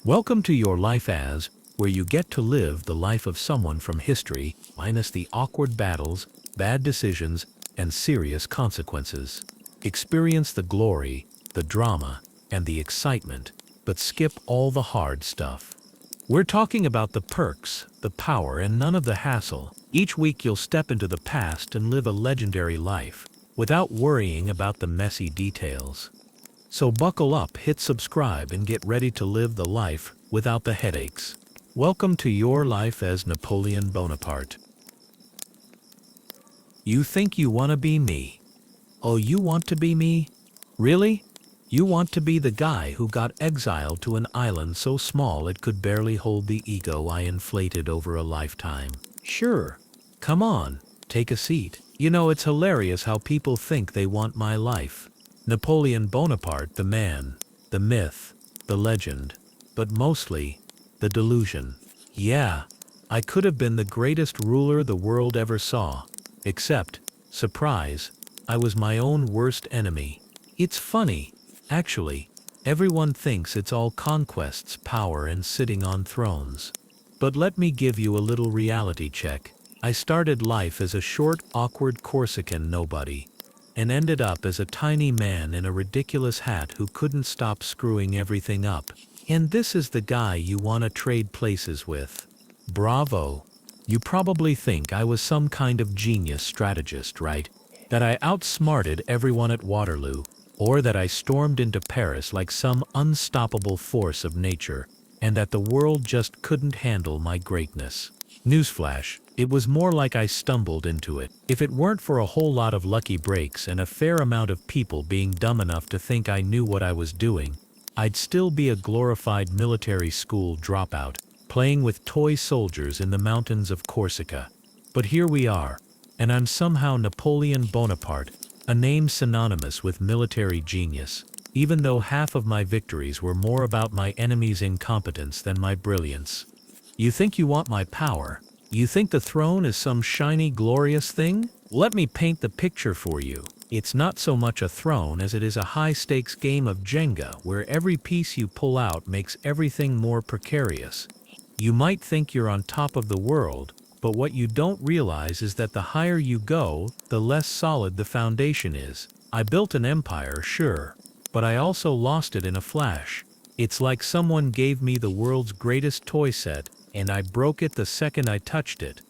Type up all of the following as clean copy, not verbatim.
Welcome to Your Life As, where you get to live the life of someone from history, minus the awkward battles, bad decisions, and serious consequences. Experience the glory, the drama, and the excitement, but skip all the hard stuff. We're talking about the perks, the power, and none of the hassle. Each week you'll step into the past and live a legendary life, without worrying about the messy details. So buckle up, hit subscribe, and get ready to live the life without the headaches. Welcome to Your Life as Napoleon Bonaparte. You think you want to be me? Oh, you want to be me? Really? You want to be the guy who got exiled to an island so small it could barely hold the ego I inflated over a lifetime? Sure. Come on, take a seat. You know, it's hilarious how people think they want my life. Napoleon Bonaparte, the man, the myth, the legend, but mostly, the delusion. Yeah, I could have been the greatest ruler the world ever saw, except, surprise, I was my own worst enemy. It's funny, actually, everyone thinks it's all conquests, power, and sitting on thrones. But let me give you a little reality check. I started life as a short, awkward Corsican nobody, and ended up as a tiny man in a ridiculous hat who couldn't stop screwing everything up. And this is the guy you want to trade places with. Bravo. You probably think I was some kind of genius strategist, right? That I outsmarted everyone at Waterloo, or that I stormed into Paris like some unstoppable force of nature, and that the world just couldn't handle my greatness. Newsflash, it was more like I stumbled into it. If it weren't for a whole lot of lucky breaks and a fair amount of people being dumb enough to think I knew what I was doing, I'd still be a glorified military school dropout, playing with toy soldiers in the mountains of Corsica. But here we are, and I'm somehow Napoleon Bonaparte, a name synonymous with military genius, even though half of my victories were more about my enemy's incompetence than my brilliance. You think you want my power? You think the throne is some shiny, glorious thing? Let me paint the picture for you. It's not so much a throne as it is a high-stakes game of Jenga where every piece you pull out makes everything more precarious. You might think you're on top of the world, but what you don't realize is that the higher you go, the less solid the foundation is. I built an empire, sure, but I also lost it in a flash. It's like someone gave me the world's greatest toy set, and I broke it the second I touched it.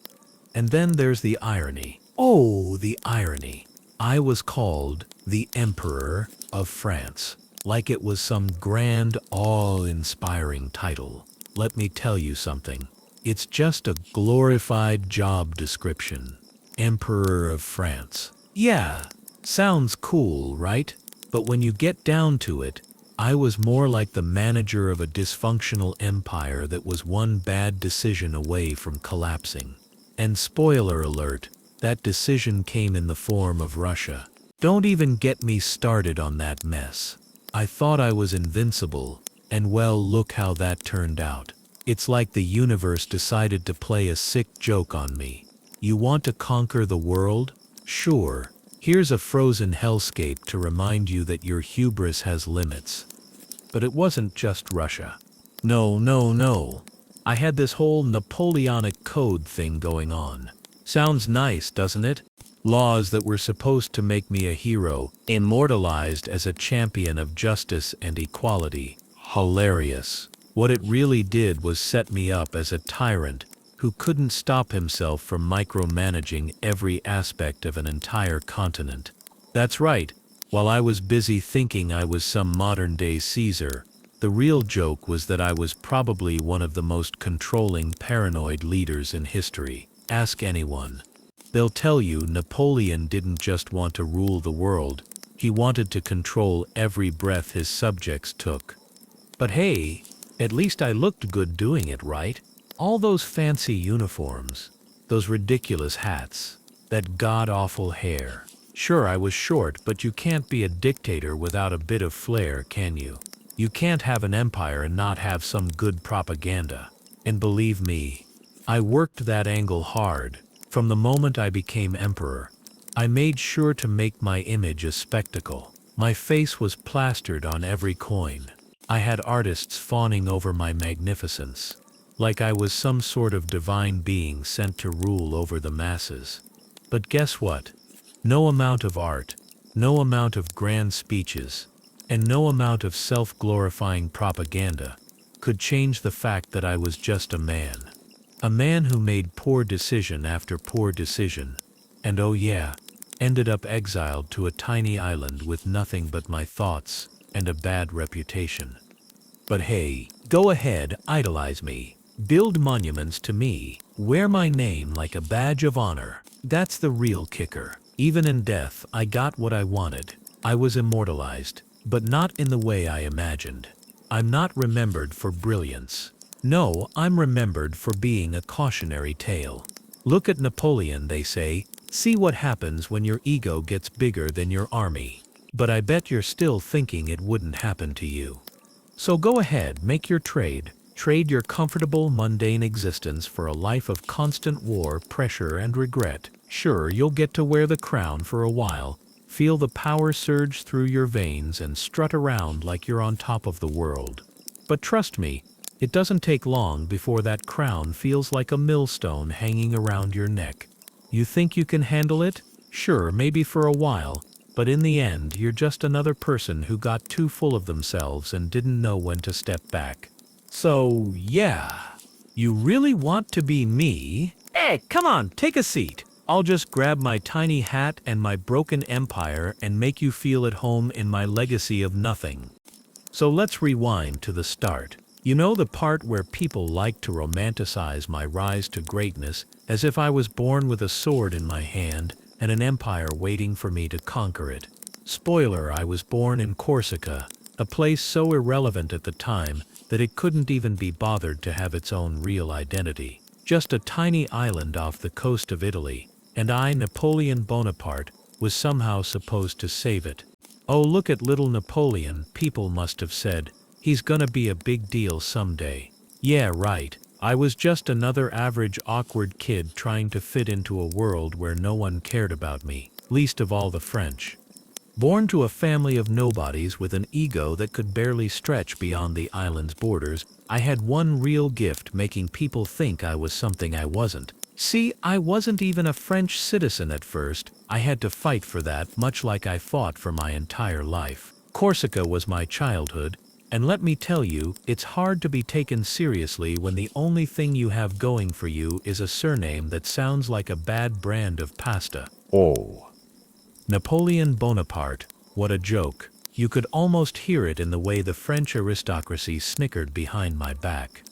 And then there's the irony. Oh, the irony. I was called the Emperor of France, like it was some grand, awe-inspiring title. Let me tell you something. It's just a glorified job description. Emperor of France. Yeah, sounds cool, right? But when you get down to it, I was more like the manager of a dysfunctional empire that was one bad decision away from collapsing. And spoiler alert, that decision came in the form of Russia. Don't even get me started on that mess. I thought I was invincible, and well, look how that turned out. It's like the universe decided to play a sick joke on me. You want to conquer the world? Sure. Here's a frozen hellscape to remind you that your hubris has limits. But it wasn't just Russia. No. I had this whole Napoleonic code thing going on. Sounds nice, doesn't it? Laws that were supposed to make me a hero, immortalized as a champion of justice and equality. Hilarious. What it really did was set me up as a tyrant who couldn't stop himself from micromanaging every aspect of an entire continent. That's right. While I was busy thinking I was some modern-day Caesar, the real joke was that I was probably one of the most controlling, paranoid leaders in history. Ask anyone. They'll tell you Napoleon didn't just want to rule the world, he wanted to control every breath his subjects took. But hey, at least I looked good doing it, right? All those fancy uniforms, those ridiculous hats, that god-awful hair. Sure, I was short, but you can't be a dictator without a bit of flair, can you? You can't have an empire and not have some good propaganda. And believe me, I worked that angle hard. From the moment I became emperor, I made sure to make my image a spectacle. My face was plastered on every coin. I had artists fawning over my magnificence, like I was some sort of divine being sent to rule over the masses. But guess what? No amount of art, no amount of grand speeches, and no amount of self-glorifying propaganda could change the fact that I was just a man. A man who made poor decision after poor decision, and oh yeah, ended up exiled to a tiny island with nothing but my thoughts and a bad reputation. But hey, go ahead, idolize me. Build monuments to me. Wear my name like a badge of honor. That's the real kicker. Even in death, I got what I wanted. I was immortalized, but not in the way I imagined. I'm not remembered for brilliance. No, I'm remembered for being a cautionary tale. Look at Napoleon, they say. See what happens when your ego gets bigger than your army. But I bet you're still thinking it wouldn't happen to you. So go ahead, make your trade. Trade your comfortable, mundane existence for a life of constant war, pressure, and regret. Sure, you'll get to wear the crown for a while, feel the power surge through your veins, and strut around like you're on top of the world. But trust me, it doesn't take long before that crown feels like a millstone hanging around your neck. You think you can handle it? Sure, maybe for a while, but in the end, you're just another person who got too full of themselves and didn't know when to step back. So, yeah, you really want to be me? Hey, come on, take a seat. I'll just grab my tiny hat and my broken empire and make you feel at home in my legacy of nothing. So let's rewind to the start. You know, the part where people like to romanticize my rise to greatness as if I was born with a sword in my hand and an empire waiting for me to conquer it. Spoiler, I was born in Corsica, a place so irrelevant at the time that it couldn't even be bothered to have its own real identity. Just a tiny island off the coast of Italy, and I, Napoleon Bonaparte, was somehow supposed to save it. Oh, look at little Napoleon, people must have said. He's gonna be a big deal someday. Yeah, right. I was just another average awkward kid trying to fit into a world where no one cared about me, least of all the French. Born to a family of nobodies with an ego that could barely stretch beyond the island's borders, I had one real gift: making people think I was something I wasn't. See, I wasn't even a French citizen at first. I had to fight for that, much like I fought for my entire life. Corsica was my childhood, and let me tell you, it's hard to be taken seriously when the only thing you have going for you is a surname that sounds like a bad brand of pasta. Oh. Napoleon Bonaparte, what a joke. You could almost hear it in the way the French aristocracy snickered behind my back.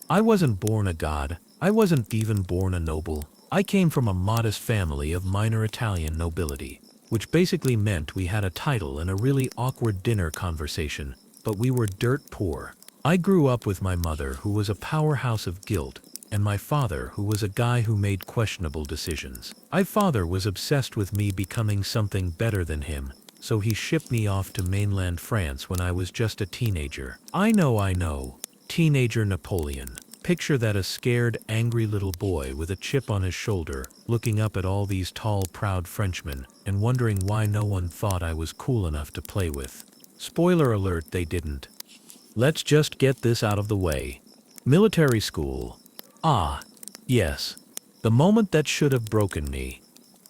I wasn't born a god. I wasn't even born a noble. I came from a modest family of minor Italian nobility, which basically meant we had a title and a really awkward dinner conversation, but we were dirt poor. I grew up with my mother, who was a powerhouse of guilt, and my father, who was a guy who made questionable decisions. My father was obsessed with me becoming something better than him, so he shipped me off to mainland France when I was just a teenager. I know. Teenager Napoleon. Picture that: a scared, angry little boy with a chip on his shoulder, looking up at all these tall, proud Frenchmen, and wondering why no one thought I was cool enough to play with. Spoiler alert, they didn't. Let's just get this out of the way. Military school. Ah, yes. The moment that should have broken me.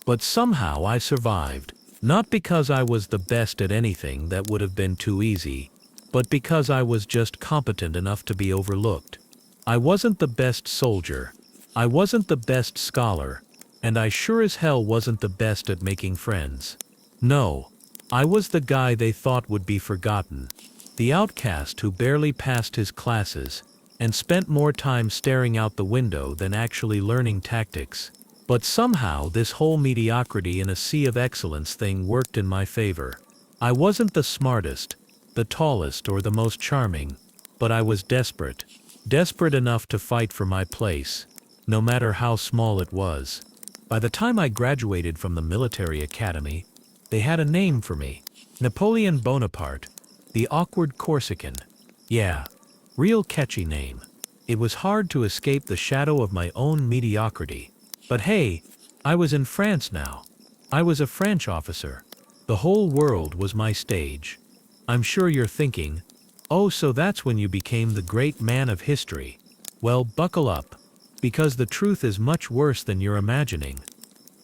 But somehow I survived. Not because I was the best at anything, that would have been too easy, but because I was just competent enough to be overlooked. I wasn't the best soldier. I wasn't the best scholar. And I sure as hell wasn't the best at making friends. No. I was the guy they thought would be forgotten. The outcast who barely passed his classes and spent more time staring out the window than actually learning tactics. But somehow this whole mediocrity in a sea of excellence thing worked in my favor. I wasn't the smartest, the tallest, or the most charming, but I was desperate. Desperate enough to fight for my place, no matter how small it was. By the time I graduated from the military academy, they had a name for me. Napoleon Bonaparte, the awkward Corsican. Yeah. Real catchy name. It was hard to escape the shadow of my own mediocrity. But hey, I was in France now. I was a French officer. The whole world was my stage. I'm sure you're thinking, Oh, so that's when you became the great man of history. Well, buckle up, because the truth is much worse than you're imagining.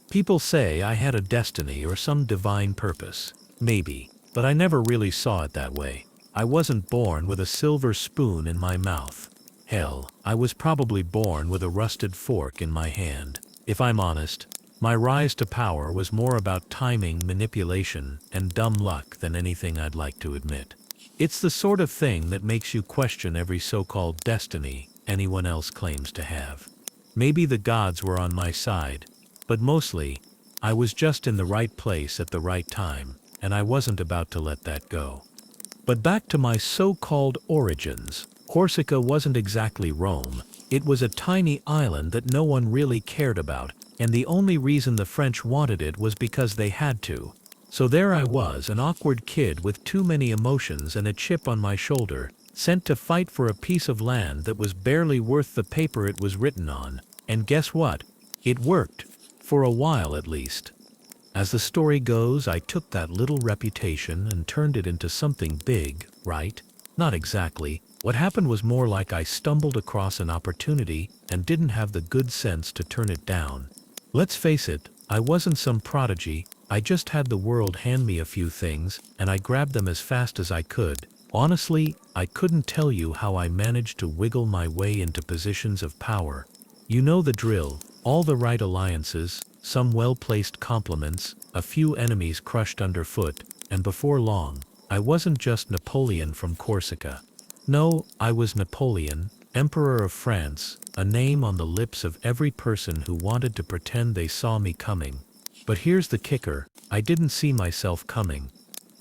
People say I had a destiny or some divine purpose. Maybe, but I never really saw it that way. I wasn't born with a silver spoon in my mouth. Hell, I was probably born with a rusted fork in my hand. If I'm honest, my rise to power was more about timing, manipulation, and dumb luck than anything I'd like to admit. It's the sort of thing that makes you question every so-called destiny anyone else claims to have. Maybe the gods were on my side, but mostly, I was just in the right place at the right time, and I wasn't about to let that go. But back to my so-called origins. Corsica wasn't exactly Rome. It was a tiny island that no one really cared about, and the only reason the French wanted it was because they had to. So there I was, an awkward kid with too many emotions and a chip on my shoulder, sent to fight for a piece of land that was barely worth the paper it was written on. And guess what? It worked. For a while at least. As the story goes, I took that little reputation and turned it into something big, right? Not exactly. What happened was more like I stumbled across an opportunity and didn't have the good sense to turn it down. Let's face it, I wasn't some prodigy. I just had the world hand me a few things, and I grabbed them as fast as I could. Honestly, I couldn't tell you how I managed to wiggle my way into positions of power. You know the drill, all the right alliances, some well-placed compliments, a few enemies crushed underfoot, and before long, I wasn't just Napoleon from Corsica. No, I was Napoleon, Emperor of France, a name on the lips of every person who wanted to pretend they saw me coming. But here's the kicker, I didn't see myself coming.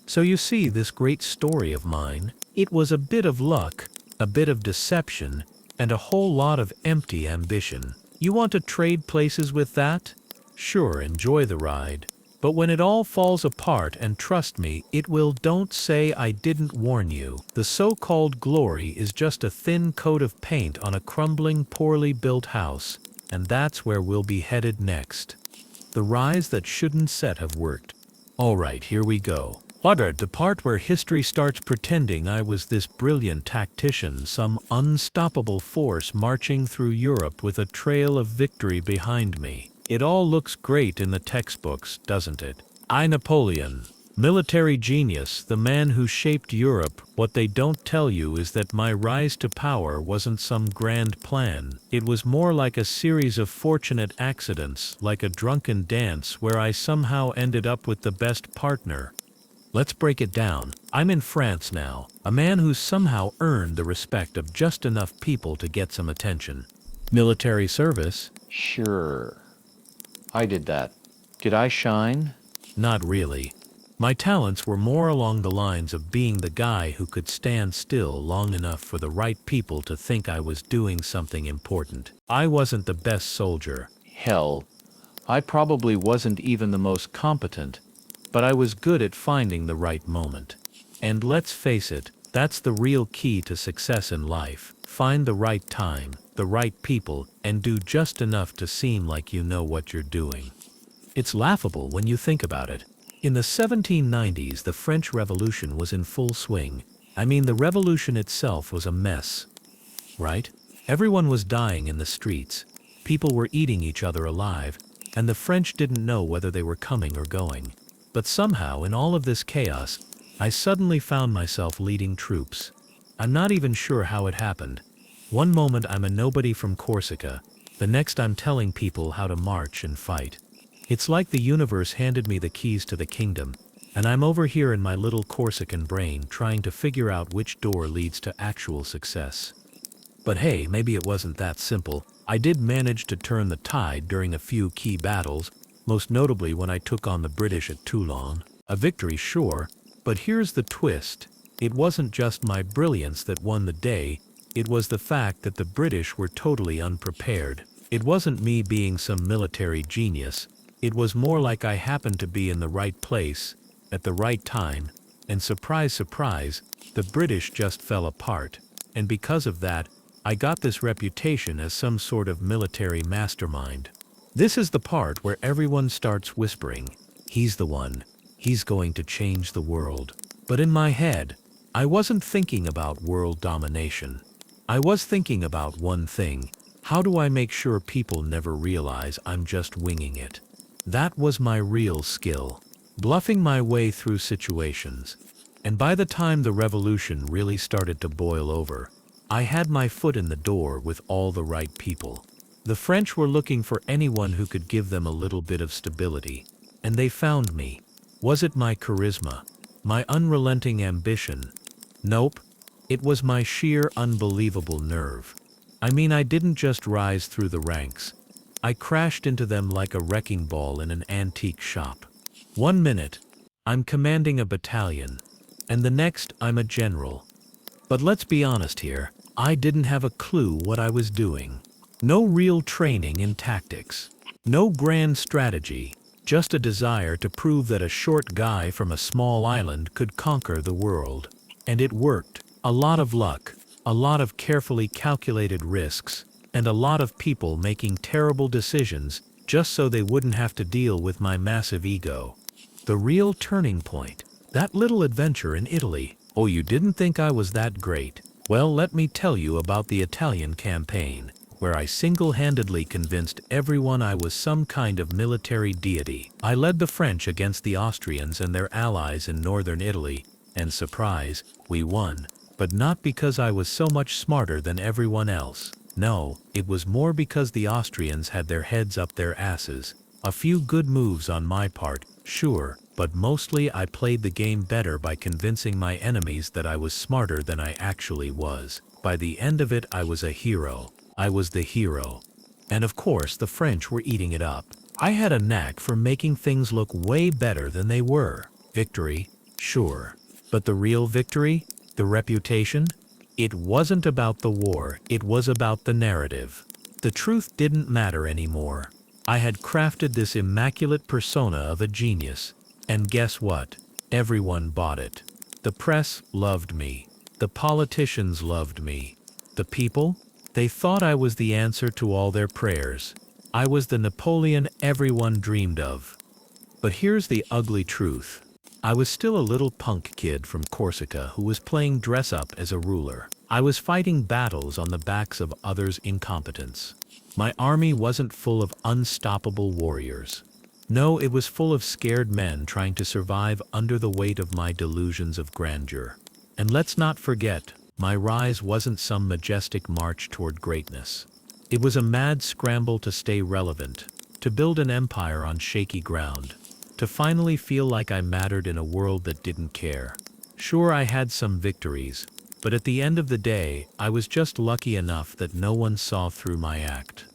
So you see, this great story of mine, it was a bit of luck, a bit of deception, and a whole lot of empty ambition. You want to trade places with that? Sure, enjoy the ride. But when it all falls apart, and trust me, it will, don't say I didn't warn you. The so-called glory is just a thin coat of paint on a crumbling, poorly built house, and that's where we'll be headed next. The rise that shouldn't set have worked. Alright, here we go. The part where history starts pretending I was this brilliant tactician, some unstoppable force marching through Europe with a trail of victory behind me. It all looks great in the textbooks, doesn't it? I, Napoleon, military genius, the man who shaped Europe. What they don't tell you is that my rise to power wasn't some grand plan. It was more like a series of fortunate accidents, like a drunken dance where I somehow ended up with the best partner. Let's break it down. I'm in France now, a man who's somehow earned the respect of just enough people to get some attention. Military service? Sure. I did that. Did I shine? Not really. My talents were more along the lines of being the guy who could stand still long enough for the right people to think I was doing something important. I wasn't the best soldier. Hell, I probably wasn't even the most competent, but I was good at finding the right moment. And let's face it, that's the real key to success in life. Find the right time, the right people, and do just enough to seem like you know what you're doing. It's laughable when you think about it. In the 1790s, the French Revolution was in full swing. I mean, the revolution itself was a mess, right? Everyone was dying in the streets. People were eating each other alive, and the French didn't know whether they were coming or going. But somehow, in all of this chaos, I suddenly found myself leading troops. I'm not even sure how it happened. One moment I'm a nobody from Corsica, the next I'm telling people how to march and fight. It's like the universe handed me the keys to the kingdom, and I'm over here in my little Corsican brain trying to figure out which door leads to actual success. But hey, maybe it wasn't that simple. I did manage to turn the tide during a few key battles, most notably when I took on the British at Toulon. A victory, sure, but here's the twist. It wasn't just my brilliance that won the day, it was the fact that the British were totally unprepared. It wasn't me being some military genius, it was more like I happened to be in the right place, at the right time, and surprise, surprise, the British just fell apart. And because of that, I got this reputation as some sort of military mastermind. This is the part where everyone starts whispering, he's the one, he's going to change the world. But in my head, I wasn't thinking about world domination. I was thinking about one thing: how do I make sure people never realize I'm just winging it? That was my real skill, bluffing my way through situations. And by the time the revolution really started to boil over, I had my foot in the door with all the right people. The French were looking for anyone who could give them a little bit of stability, and they found me. Was it my charisma? My unrelenting ambition? Nope. It was my sheer unbelievable nerve. I mean, I didn't just rise through the ranks. I crashed into them like a wrecking ball in an antique shop. 1 minute, I'm commanding a battalion, and the next, I'm a general. But let's be honest here, I didn't have a clue what I was doing. No real training in tactics. No grand strategy, just a desire to prove that a short guy from a small island could conquer the world. And it worked. A lot of luck, a lot of carefully calculated risks, and a lot of people making terrible decisions just so they wouldn't have to deal with my massive ego. The real turning point, that little adventure in Italy. Oh, you didn't think I was that great? Well, let me tell you about the Italian campaign, where I single-handedly convinced everyone I was some kind of military deity. I led the French against the Austrians and their allies in northern Italy, and surprise, we won. But not because I was so much smarter than everyone else. No, it was more because the Austrians had their heads up their asses. A few good moves on my part, sure, but mostly I played the game better by convincing my enemies that I was smarter than I actually was. By the end of it, I was a hero. I was the hero. And of course, the French were eating it up. I had a knack for making things look way better than they were. Victory? Sure. But the real victory? The reputation? It wasn't about the war, it was about the narrative. The truth didn't matter anymore. I had crafted this immaculate persona of a genius. And guess what? Everyone bought it. The press loved me. The politicians loved me. The people? They thought I was the answer to all their prayers. I was the Napoleon everyone dreamed of. But here's the ugly truth. I was still a little punk kid from Corsica who was playing dress-up as a ruler. I was fighting battles on the backs of others' incompetence. My army wasn't full of unstoppable warriors. No, it was full of scared men trying to survive under the weight of my delusions of grandeur. And let's not forget, my rise wasn't some majestic march toward greatness. It was a mad scramble to stay relevant, to build an empire on shaky ground, to finally feel like I mattered in a world that didn't care. Sure, I had some victories, but at the end of the day, I was just lucky enough that no one saw through my act.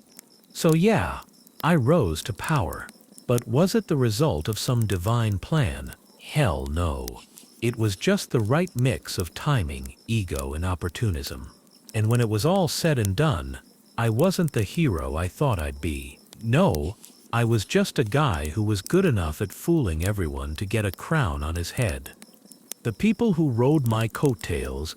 So yeah, I rose to power. But was it the result of some divine plan? Hell no. It was just the right mix of timing, ego, and opportunism. And when it was all said and done, I wasn't the hero I thought I'd be. No, I was just a guy who was good enough at fooling everyone to get a crown on his head. The people who rode my coattails,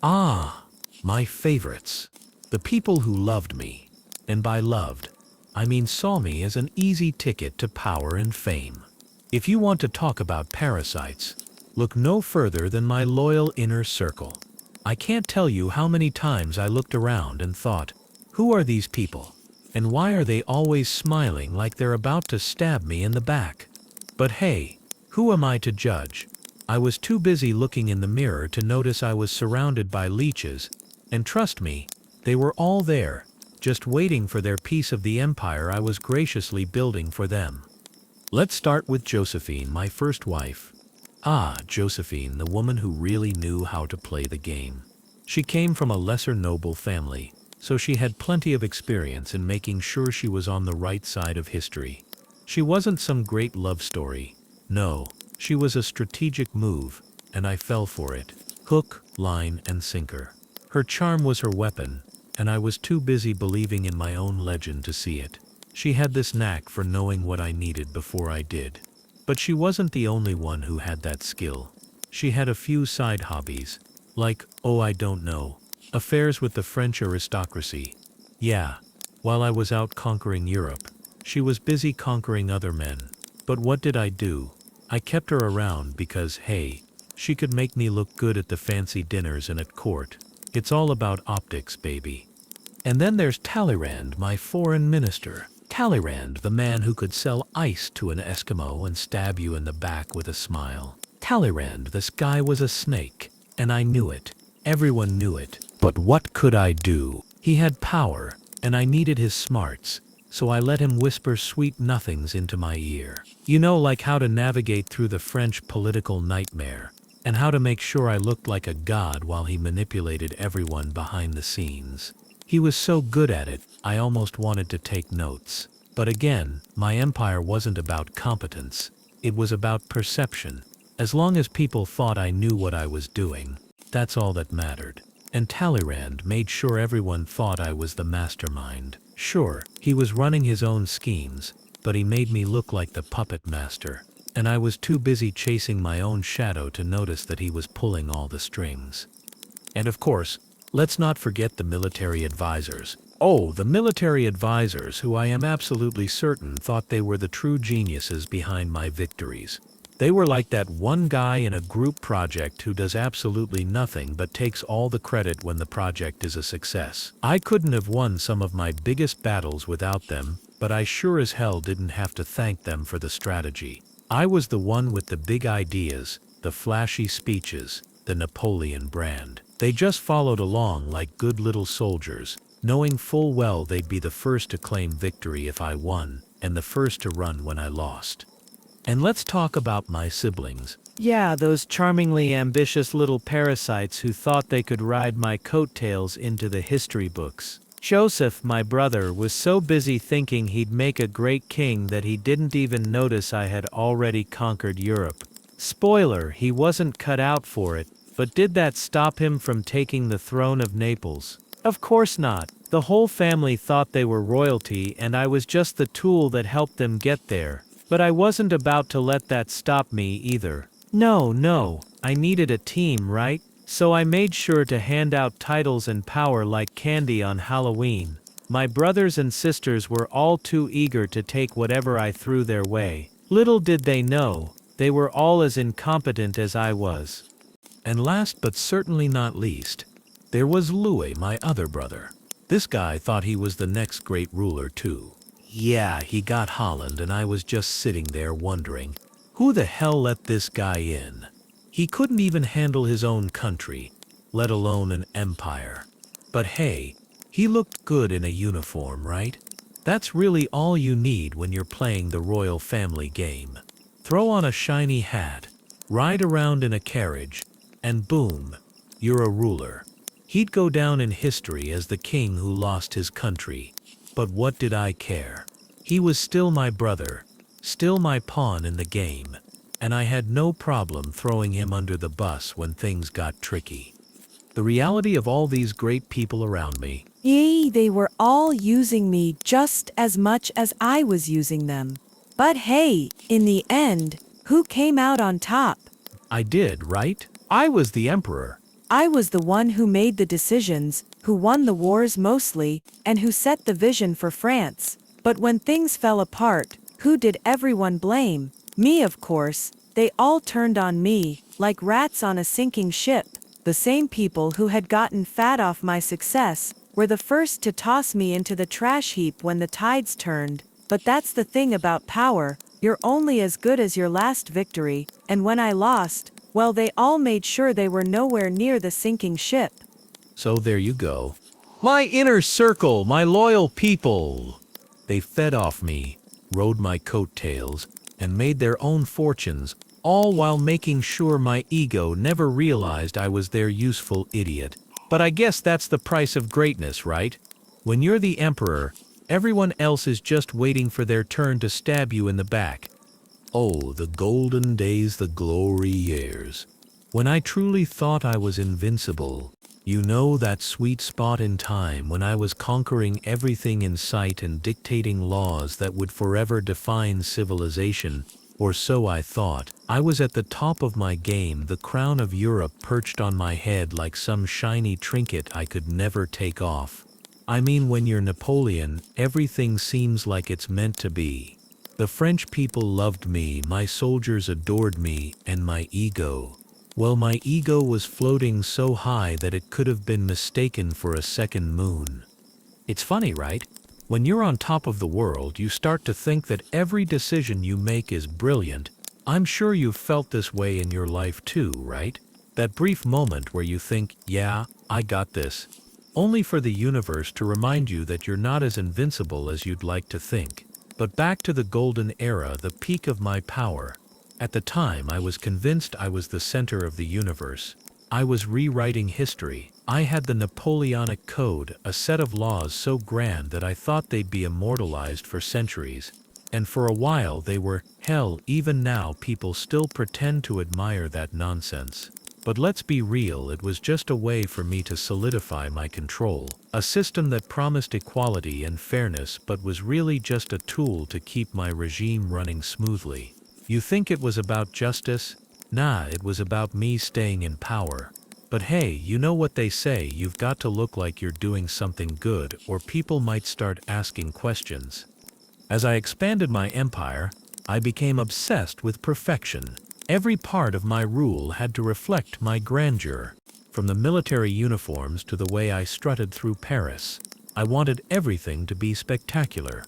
my favorites. The people who loved me. And by loved, I mean saw me as an easy ticket to power and fame. If you want to talk about parasites, look no further than my loyal inner circle. I can't tell you how many times I looked around and thought, who are these people? And why are they always smiling like they're about to stab me in the back? But hey, who am I to judge? I was too busy looking in the mirror to notice I was surrounded by leeches, and trust me, they were all there, just waiting for their piece of the empire I was graciously building for them. Let's start with Josephine, my first wife. Josephine, the woman who really knew how to play the game. She came from a lesser noble family, so she had plenty of experience in making sure she was on the right side of history. She wasn't some great love story. No, she was a strategic move, and I fell for it. Hook, line, and sinker. Her charm was her weapon, and I was too busy believing in my own legend to see it. She had this knack for knowing what I needed before I did. But she wasn't the only one who had that skill. She had a few side hobbies, like, I don't know, affairs with the French aristocracy. Yeah, while I was out conquering Europe, she was busy conquering other men. But what did I do? I kept her around because, hey, She could make me look good at the fancy dinners and at court. It's all about optics, baby. And then there's Talleyrand, my foreign minister. Talleyrand, the man who could sell ice to an Eskimo and stab you in the back with a smile. Talleyrand, this guy was a snake, and I knew it. Everyone knew it. But what could I do? He had power, and I needed his smarts, so I let him whisper sweet nothings into my ear. You know, like how to navigate through the French political nightmare, and how to make sure I looked like a god while he manipulated everyone behind the scenes. He was so good at it, I almost wanted to take notes. But again, my empire wasn't about competence. It was about perception. As long as people thought I knew what I was doing, that's all that mattered. And Talleyrand made sure everyone thought I was the mastermind. Sure, he was running his own schemes, but he made me look like the puppet master. And I was too busy chasing my own shadow to notice that he was pulling all the strings. And of course, let's not forget the military advisors. Oh, the military advisors who I am absolutely certain thought they were the true geniuses behind my victories. They were like that one guy in a group project who does absolutely nothing but takes all the credit when the project is a success. I couldn't have won some of my biggest battles without them, but I sure as hell didn't have to thank them for the strategy. I was the one with the big ideas, the flashy speeches, the Napoleon brand. They just followed along like good little soldiers, knowing full well they'd be the first to claim victory if I won, and the first to run when I lost. And let's talk about my siblings. Yeah, those charmingly ambitious little parasites who thought they could ride my coattails into the history books. Joseph, my brother, was so busy thinking he'd make a great king that he didn't even notice I had already conquered Europe. Spoiler, he wasn't cut out for it, but did that stop him from taking the throne of Naples? Of course not. The whole family thought they were royalty and I was just the tool that helped them get there. But I wasn't about to let that stop me either. No, I needed a team, right? So I made sure to hand out titles and power like candy on Halloween. My brothers and sisters were all too eager to take whatever I threw their way. Little did they know, they were all as incompetent as I was. And last but certainly not least, there was Louis, my other brother. This guy thought he was the next great ruler too. Yeah, he got Holland and I was just sitting there wondering, who the hell let this guy in? He couldn't even handle his own country, let alone an empire. But hey, he looked good in a uniform, right? That's really all you need when you're playing the royal family game. Throw on a shiny hat, ride around in a carriage, and boom, you're a ruler. He'd go down in history as the king who lost his country. But what did I care? He was still my brother, still my pawn in the game, and I had no problem throwing him under the bus when things got tricky. The reality of all these great people around me. They were all using me just as much as I was using them. But hey, in the end, who came out on top? I did, right? I was the emperor. I was the one who made the decisions, who won the wars mostly, and who set the vision for France. But when things fell apart, who did everyone blame? Me, of course. They all turned on me, like rats on a sinking ship. The same people who had gotten fat off my success were the first to toss me into the trash heap when the tides turned. But that's the thing about power, you're only as good as your last victory, and when I lost, well, they all made sure they were nowhere near the sinking ship. So there you go. My inner circle, my loyal people. They fed off me, rode my coattails, and made their own fortunes, all while making sure my ego never realized I was their useful idiot. But I guess that's the price of greatness, right? When you're the emperor, everyone else is just waiting for their turn to stab you in the back. Oh, the golden days, the glory years. When I truly thought I was invincible. You know, that sweet spot in time when I was conquering everything in sight and dictating laws that would forever define civilization, or so I thought. I was at the top of my game, the crown of Europe perched on my head like some shiny trinket I could never take off. I mean, when you're Napoleon, everything seems like it's meant to be. The French people loved me, my soldiers adored me, and my ego. Well, my ego was floating so high that it could have been mistaken for a second moon. It's funny, right? When you're on top of the world, you start to think that every decision you make is brilliant. I'm sure you've felt this way in your life too, right? That brief moment where you think, yeah, I got this. Only for the universe to remind you that you're not as invincible as you'd like to think. But back to the golden era, the peak of my power. At the time, I was convinced I was the center of the universe. I was rewriting history. I had the Napoleonic Code, a set of laws so grand that I thought they'd be immortalized for centuries. And for a while they were. Hell, even now people still pretend to admire that nonsense. But let's be real, it was just a way for me to solidify my control. A system that promised equality and fairness but was really just a tool to keep my regime running smoothly. You think it was about justice? Nah, it was about me staying in power. But hey, you know what they say, you've got to look like you're doing something good, or people might start asking questions. As I expanded my empire, I became obsessed with perfection. Every part of my rule had to reflect my grandeur. From the military uniforms to the way I strutted through Paris, I wanted everything to be spectacular.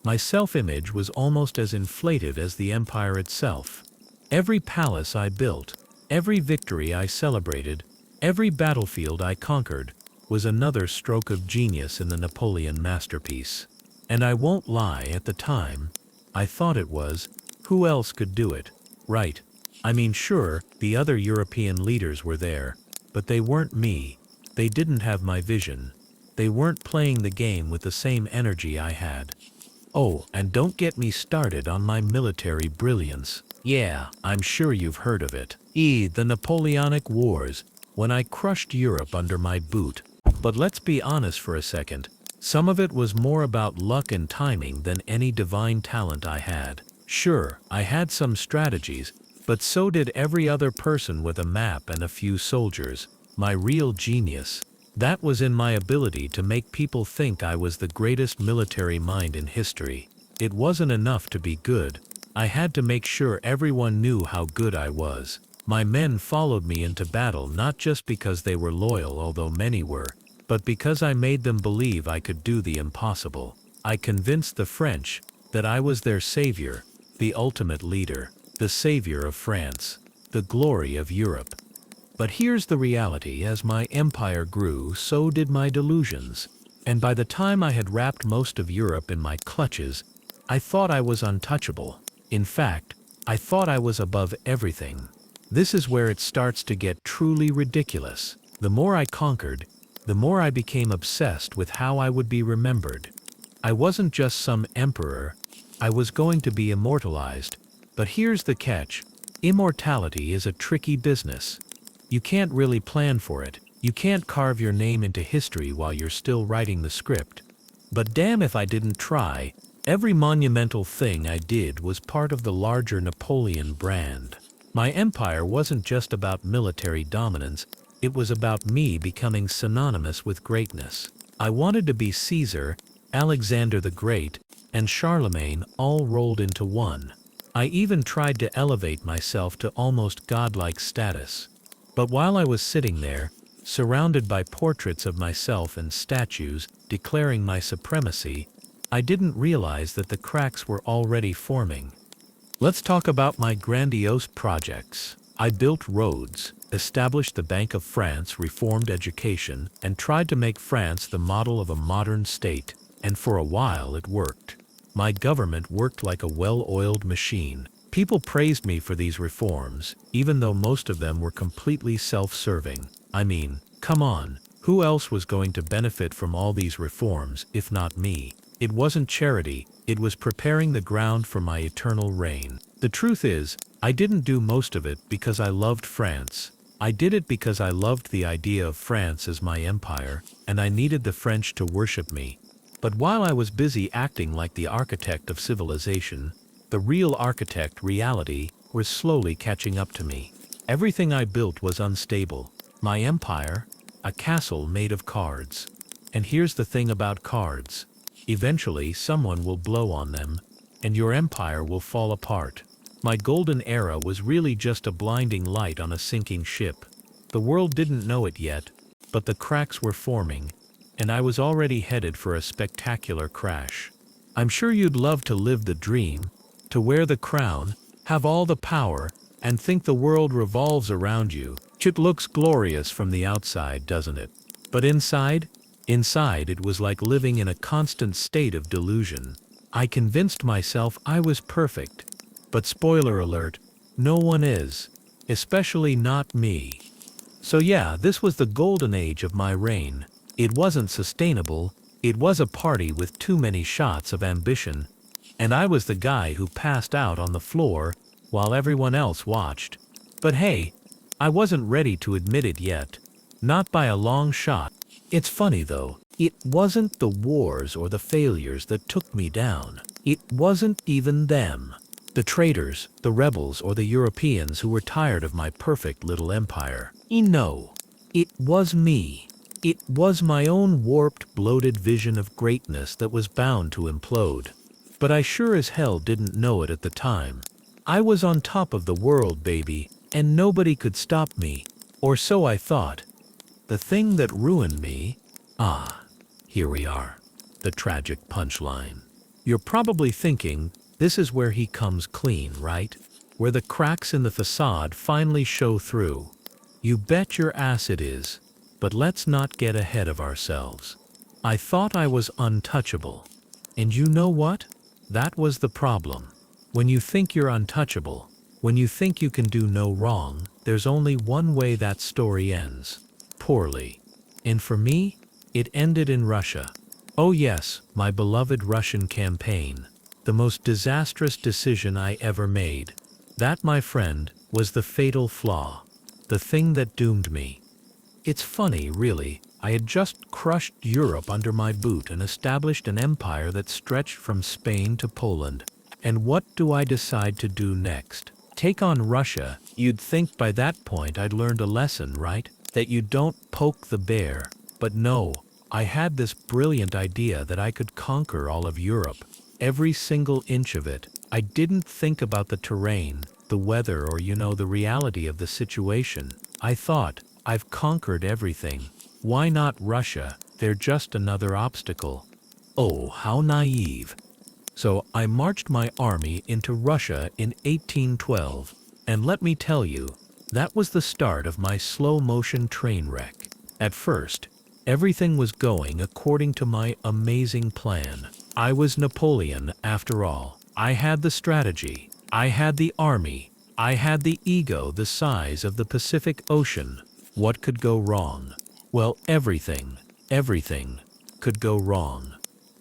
My self-image was almost as inflated as the empire itself. Every palace I built, every victory I celebrated, every battlefield I conquered, was another stroke of genius in the Napoleon masterpiece. And I won't lie, at the time, I thought it was. Who else could do it? Right. I mean, sure, the other European leaders were there, but they weren't me. They didn't have my vision. They weren't playing the game with the same energy I had. Oh, and don't get me started on my military brilliance. Yeah, I'm sure you've heard of it. The Napoleonic Wars, when I crushed Europe under my boot. But let's be honest for a second. Some of it was more about luck and timing than any divine talent I had. Sure, I had some strategies, but so did every other person with a map and a few soldiers. My real genius, that was in my ability to make people think I was the greatest military mind in history. It wasn't enough to be good. I had to make sure everyone knew how good I was. My men followed me into battle not just because they were loyal, although many were, but because I made them believe I could do the impossible. I convinced the French that I was their savior, the ultimate leader, the savior of France, the glory of Europe. But here's the reality: as my empire grew, so did my delusions. And by the time I had wrapped most of Europe in my clutches, I thought I was untouchable. In fact, I thought I was above everything. This is where it starts to get truly ridiculous. The more I conquered, the more I became obsessed with how I would be remembered. I wasn't just some emperor, I was going to be immortalized. But here's the catch: immortality is a tricky business. You can't really plan for it. You can't carve your name into history while you're still writing the script. But damn if I didn't try. Every monumental thing I did was part of the larger Napoleon brand. My empire wasn't just about military dominance, it was about me becoming synonymous with greatness. I wanted to be Caesar, Alexander the Great, and Charlemagne all rolled into one. I even tried to elevate myself to almost godlike status. But while I was sitting there, surrounded by portraits of myself and statues declaring my supremacy, I didn't realize that the cracks were already forming. Let's talk about my grandiose projects. I built roads, established the Bank of France, reformed education, and tried to make France the model of a modern state. And for a while it worked. My government worked like a well-oiled machine. People praised me for these reforms, even though most of them were completely self-serving. I mean, come on, who else was going to benefit from all these reforms if not me? It wasn't charity, it was preparing the ground for my eternal reign. The truth is, I didn't do most of it because I loved France. I did it because I loved the idea of France as my empire, and I needed the French to worship me. But while I was busy acting like the architect of civilization, the real architect, reality, was slowly catching up to me. Everything I built was unstable. My empire, a castle made of cards. And here's the thing about cards. Eventually someone will blow on them, and your empire will fall apart. My golden era was really just a blinding light on a sinking ship. The world didn't know it yet, but the cracks were forming, and I was already headed for a spectacular crash. I'm sure you'd love to live the dream, to wear the crown, have all the power, and think the world revolves around you. It looks glorious from the outside, doesn't it? But inside it was like living in a constant state of delusion. I convinced myself I was perfect. But spoiler alert, no one is. Especially not me. So yeah, this was the golden age of my reign. It wasn't sustainable, it was a party with too many shots of ambition, and I was the guy who passed out on the floor while everyone else watched. But hey, I wasn't ready to admit it yet. Not by a long shot. It's funny though, it wasn't the wars or the failures that took me down. It wasn't even them. The traitors, the rebels, or the Europeans who were tired of my perfect little empire. No, it was me. It was my own warped, bloated vision of greatness that was bound to implode. But I sure as hell didn't know it at the time. I was on top of the world, baby, and nobody could stop me, or so I thought. The thing that ruined me? Here we are. The tragic punchline. You're probably thinking, this is where he comes clean, right? Where the cracks in the facade finally show through. You bet your ass it is. But let's not get ahead of ourselves. I thought I was untouchable. And you know what? That was the problem. When you think you're untouchable, when you think you can do no wrong, there's only one way that story ends. Poorly. And for me, it ended in Russia. Oh yes, my beloved Russian campaign. The most disastrous decision I ever made. That, my friend, was the fatal flaw. The thing that doomed me. It's funny, really. I had just crushed Europe under my boot and established an empire that stretched from Spain to Poland. And what do I decide to do next? Take on Russia. You'd think by that point I'd learned a lesson, right? That you don't poke the bear. But no, I had this brilliant idea that I could conquer all of Europe. Every single inch of it. I didn't think about the terrain, the weather, or the reality of the situation. I thought, I've conquered everything. Why not Russia? They're just another obstacle. Oh, how naive. So I marched my army into Russia in 1812, and let me tell you, that was the start of my slow-motion train wreck. At first, everything was going according to my amazing plan. I was Napoleon, after all. I had the strategy. I had the army. I had the ego the size of the Pacific Ocean. What could go wrong? Well, everything could go wrong.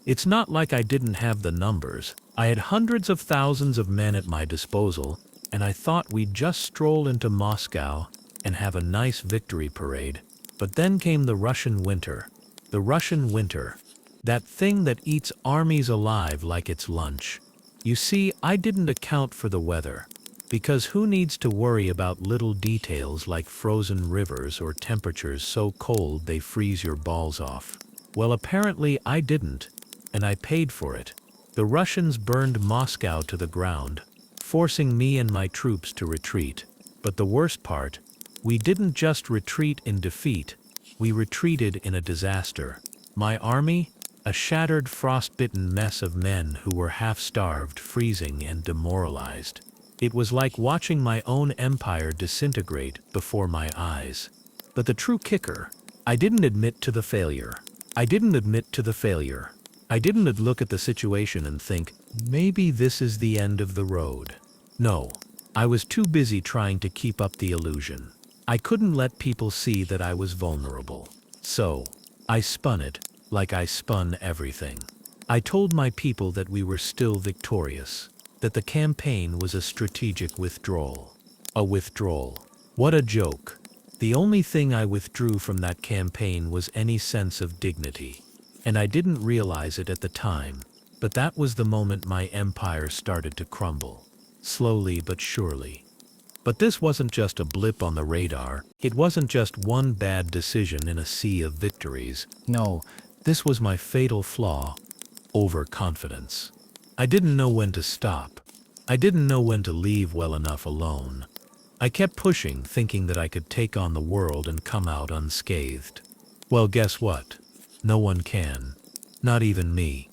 It's not like I didn't have the numbers. I had hundreds of thousands of men at my disposal, and I thought we'd just stroll into Moscow and have a nice victory parade. But then came the Russian winter. The Russian winter. That thing that eats armies alive like it's lunch. You see, I didn't account for the weather. Because who needs to worry about little details like frozen rivers or temperatures so cold they freeze your balls off? Well, apparently I didn't, and I paid for it. The Russians burned Moscow to the ground, forcing me and my troops to retreat. But the worst part, we didn't just retreat in defeat, we retreated in a disaster. My army? A shattered, frost-bitten mess of men who were half-starved, freezing, and demoralized. It was like watching my own empire disintegrate before my eyes. But the true kicker, I didn't admit to the failure. I didn't look at the situation and think, maybe this is the end of the road. No, I was too busy trying to keep up the illusion. I couldn't let people see that I was vulnerable. So, I spun it, like I spun everything. I told my people that we were still victorious, that the campaign was a strategic withdrawal. A withdrawal. What a joke. The only thing I withdrew from that campaign was any sense of dignity. And I didn't realize it at the time, but that was the moment my empire started to crumble. Slowly but surely. But this wasn't just a blip on the radar. It wasn't just one bad decision in a sea of victories. No, this was my fatal flaw. Overconfidence. I didn't know when to stop. I didn't know when to leave well enough alone. I kept pushing, thinking that I could take on the world and come out unscathed. Well, guess what? No one can. Not even me.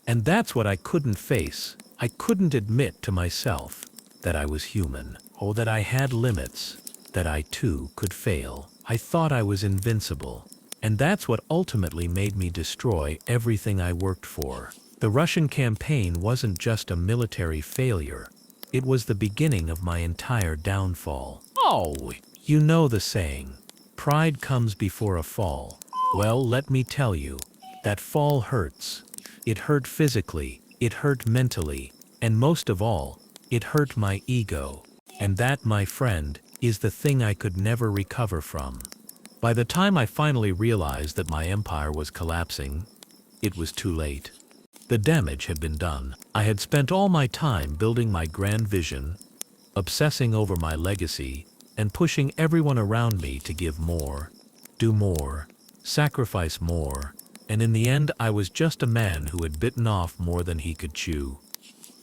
And that's what I couldn't face. I couldn't admit to myself that I was human, or that I had limits, that I too could fail. I thought I was invincible. And that's what ultimately made me destroy everything I worked for. The Russian campaign wasn't just a military failure. It was the beginning of my entire downfall. Oh, you know the saying, pride comes before a fall. Well, let me tell you, that fall hurts. It hurt physically, it hurt mentally, and most of all, it hurt my ego. And that, my friend, is the thing I could never recover from. By the time I finally realized that my empire was collapsing, it was too late. The damage had been done. I had spent all my time building my grand vision, obsessing over my legacy, and pushing everyone around me to give more, do more, sacrifice more, and in the end I was just a man who had bitten off more than he could chew.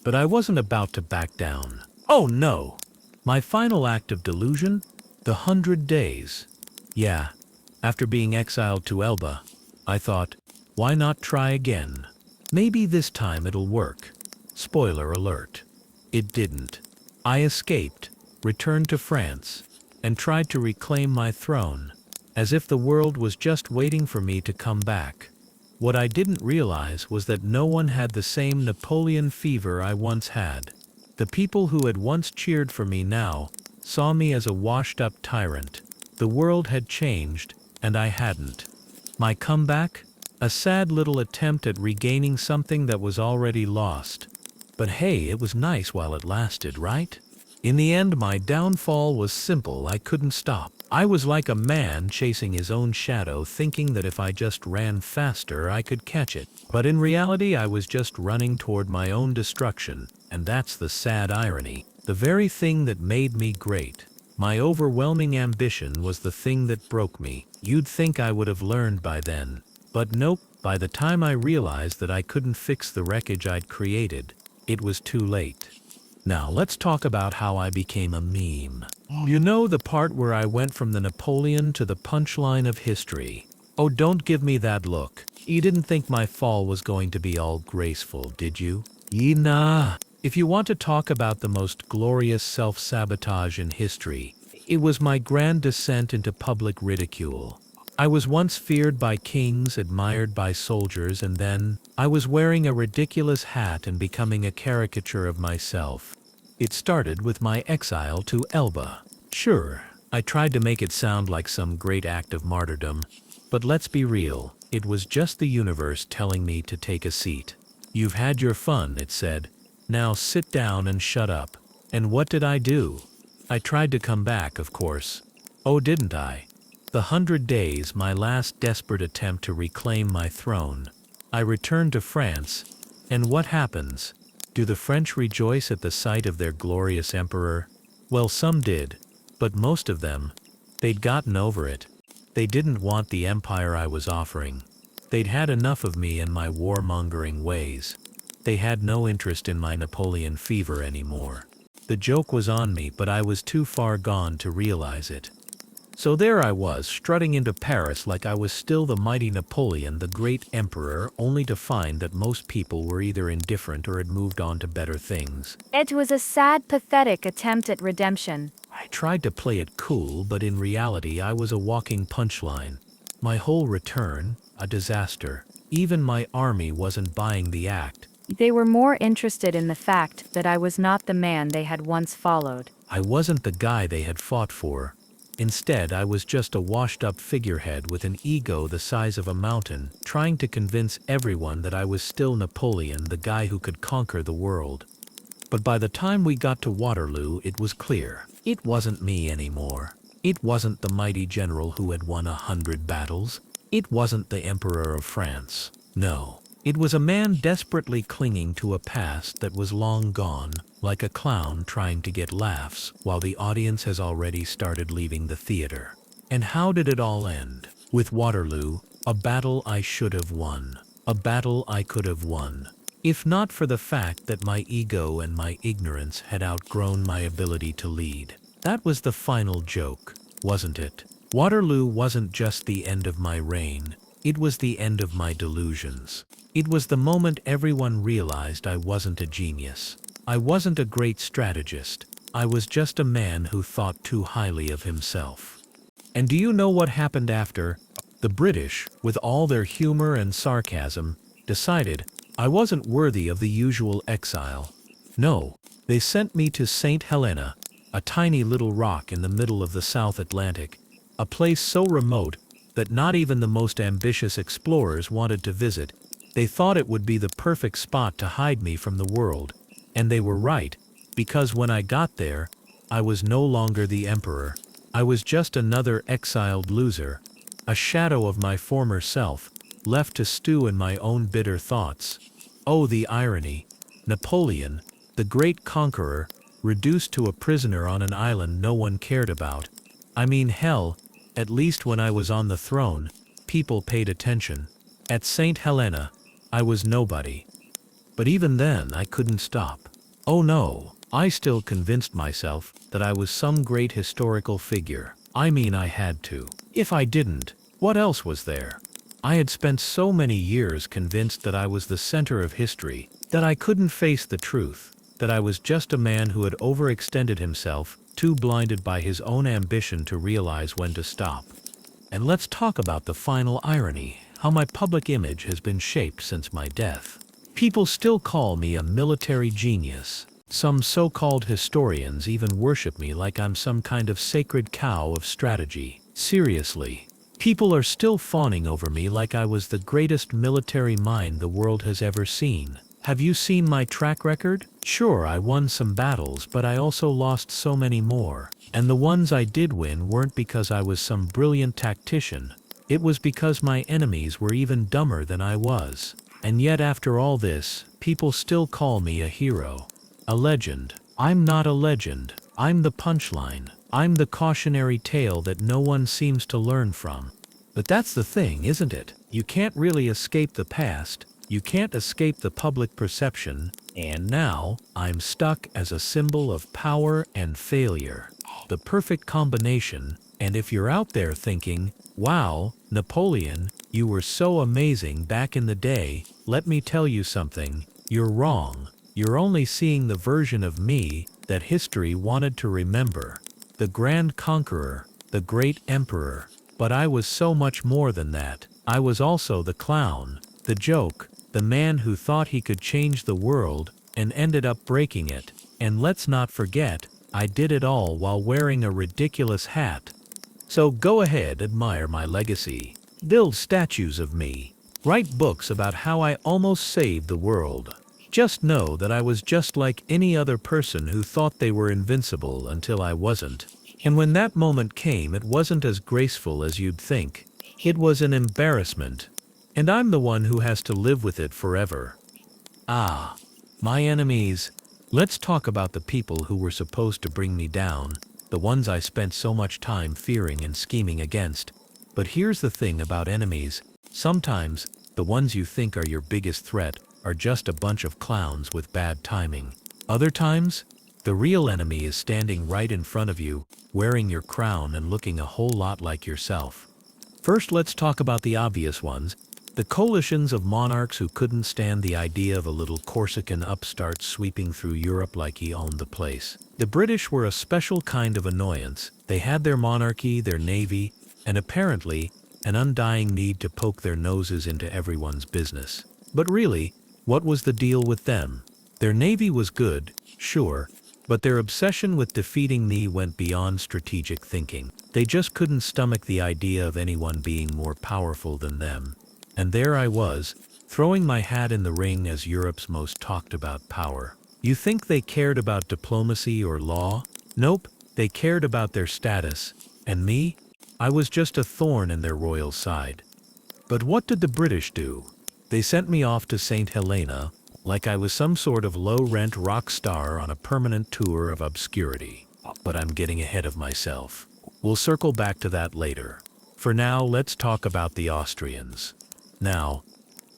But I wasn't about to back down. Oh no! My final act of delusion? The 100 days. Yeah, after being exiled to Elba, I thought, why not try again? Maybe this time it'll work. Spoiler alert. It didn't. I escaped, returned to France, and tried to reclaim my throne, as if the world was just waiting for me to come back. What I didn't realize was that no one had the same Napoleon fever I once had. The people who had once cheered for me now saw me as a washed-up tyrant. The world had changed, and I hadn't. My comeback? A sad little attempt at regaining something that was already lost. But hey, it was nice while it lasted, right? In the end, my downfall was simple. I couldn't stop. I was like a man chasing his own shadow, thinking that if I just ran faster, I could catch it. But in reality, I was just running toward my own destruction. And that's the sad irony. The very thing that made me great, my overwhelming ambition, was the thing that broke me. You'd think I would have learned by then. But nope, by the time I realized that I couldn't fix the wreckage I'd created, it was too late. Now let's talk about how I became a meme. You know, the part where I went from the Napoleon to the punchline of history. Oh, don't give me that look. You didn't think my fall was going to be all graceful, did you? Nah. If you want to talk about the most glorious self-sabotage in history, it was my grand descent into public ridicule. I was once feared by kings, admired by soldiers, and then I was wearing a ridiculous hat and becoming a caricature of myself. It started with my exile to Elba. Sure, I tried to make it sound like some great act of martyrdom, but let's be real, it was just the universe telling me to take a seat. You've had your fun, it said. Now sit down and shut up. And what did I do? I tried to come back, of course. Oh, didn't I? The 100 days, my last desperate attempt to reclaim my throne. I returned to France, and what happens? Do the French rejoice at the sight of their glorious emperor? Well, some did, but most of them, they'd gotten over it. They didn't want the empire I was offering. They'd had enough of me and my warmongering ways. They had no interest in my Napoleon fever anymore. The joke was on me, but I was too far gone to realize it. So there I was, strutting into Paris like I was still the mighty Napoleon, the great emperor, only to find that most people were either indifferent or had moved on to better things. It was a sad, pathetic attempt at redemption. I tried to play it cool, but in reality I was a walking punchline. My whole return, a disaster. Even my army wasn't buying the act. They were more interested in the fact that I was not the man they had once followed. I wasn't the guy they had fought for. Instead, I was just a washed-up figurehead with an ego the size of a mountain, trying to convince everyone that I was still Napoleon, the guy who could conquer the world. But by the time we got to Waterloo, it was clear. It wasn't me anymore. It wasn't the mighty general who had won 100 battles. It wasn't the Emperor of France. No. It was a man desperately clinging to a past that was long gone, like a clown trying to get laughs while the audience has already started leaving the theater. And how did it all end? With Waterloo, a battle I should have won. A battle I could have won. if not for the fact that my ego and my ignorance had outgrown my ability to lead. That was the final joke, wasn't it? Waterloo wasn't just the end of my reign, it was the end of my delusions. It was the moment everyone realized I wasn't a genius. I wasn't a great strategist. I was just a man who thought too highly of himself. And do you know what happened after? The British, with all their humor and sarcasm, decided I wasn't worthy of the usual exile. No, they sent me to St. Helena, a tiny little rock in the middle of the South Atlantic, a place so remote that not even the most ambitious explorers wanted to visit. They thought it would be the perfect spot to hide me from the world, and they were right, because when I got there, I was no longer the emperor. I was just another exiled loser, a shadow of my former self, left to stew in my own bitter thoughts. Oh, the irony! Napoleon, the great conqueror, reduced to a prisoner on an island no one cared about. I mean, hell, at least when I was on the throne, people paid attention. At St. Helena, I was nobody. But even then, I couldn't stop. Oh no, I still convinced myself that I was some great historical figure. I mean, I had to. If I didn't, what else was there? I had spent so many years convinced that I was the center of history, that I couldn't face the truth, that I was just a man who had overextended himself, too blinded by his own ambition to realize when to stop. And let's talk about the final irony, how my public image has been shaped since my death. People still call me a military genius. Some so-called historians even worship me like I'm some kind of sacred cow of strategy. Seriously. People are still fawning over me like I was the greatest military mind the world has ever seen. Have you seen my track record? Sure, I won some battles, but I also lost so many more. And the ones I did win weren't because I was some brilliant tactician. It was because my enemies were even dumber than I was. And yet after all this, people still call me a hero. A legend. I'm not a legend. I'm the punchline. I'm the cautionary tale that no one seems to learn from. But that's the thing, isn't it? You can't really escape the past. You can't escape the public perception. And now, I'm stuck as a symbol of power and failure. The perfect combination. And if you're out there thinking, wow, Napoleon, you were so amazing back in the day, let me tell you something, you're wrong. You're only seeing the version of me that history wanted to remember. The grand conqueror, the great emperor. But I was so much more than that. I was also the clown, the joke, the man who thought he could change the world and ended up breaking it. And let's not forget, I did it all while wearing a ridiculous hat. So go ahead, admire my legacy. Build statues of me. Write books about how I almost saved the world. Just know that I was just like any other person who thought they were invincible until I wasn't. And when that moment came, it wasn't as graceful as you'd think. It was an embarrassment. And I'm the one who has to live with it forever. Ah, my enemies. Let's talk about the people who were supposed to bring me down, the ones I spent so much time fearing and scheming against. But here's the thing about enemies. Sometimes, the ones you think are your biggest threat are just a bunch of clowns with bad timing. Other times, the real enemy is standing right in front of you, wearing your crown and looking a whole lot like yourself. First, let's talk about the obvious ones. The coalitions of monarchs who couldn't stand the idea of a little Corsican upstart sweeping through Europe like he owned the place. The British were a special kind of annoyance. They had their monarchy, their navy, and apparently, an undying need to poke their noses into everyone's business. But really, what was the deal with them? Their navy was good, sure, but their obsession with defeating me went beyond strategic thinking. They just couldn't stomach the idea of anyone being more powerful than them. And there I was, throwing my hat in the ring as Europe's most talked about power. You think they cared about diplomacy or law? Nope, they cared about their status. And me? I was just a thorn in their royal side. But what did the British do? They sent me off to St. Helena, like I was some sort of low-rent rock star on a permanent tour of obscurity. But I'm getting ahead of myself. We'll circle back to that later. For now, let's talk about the Austrians. Now,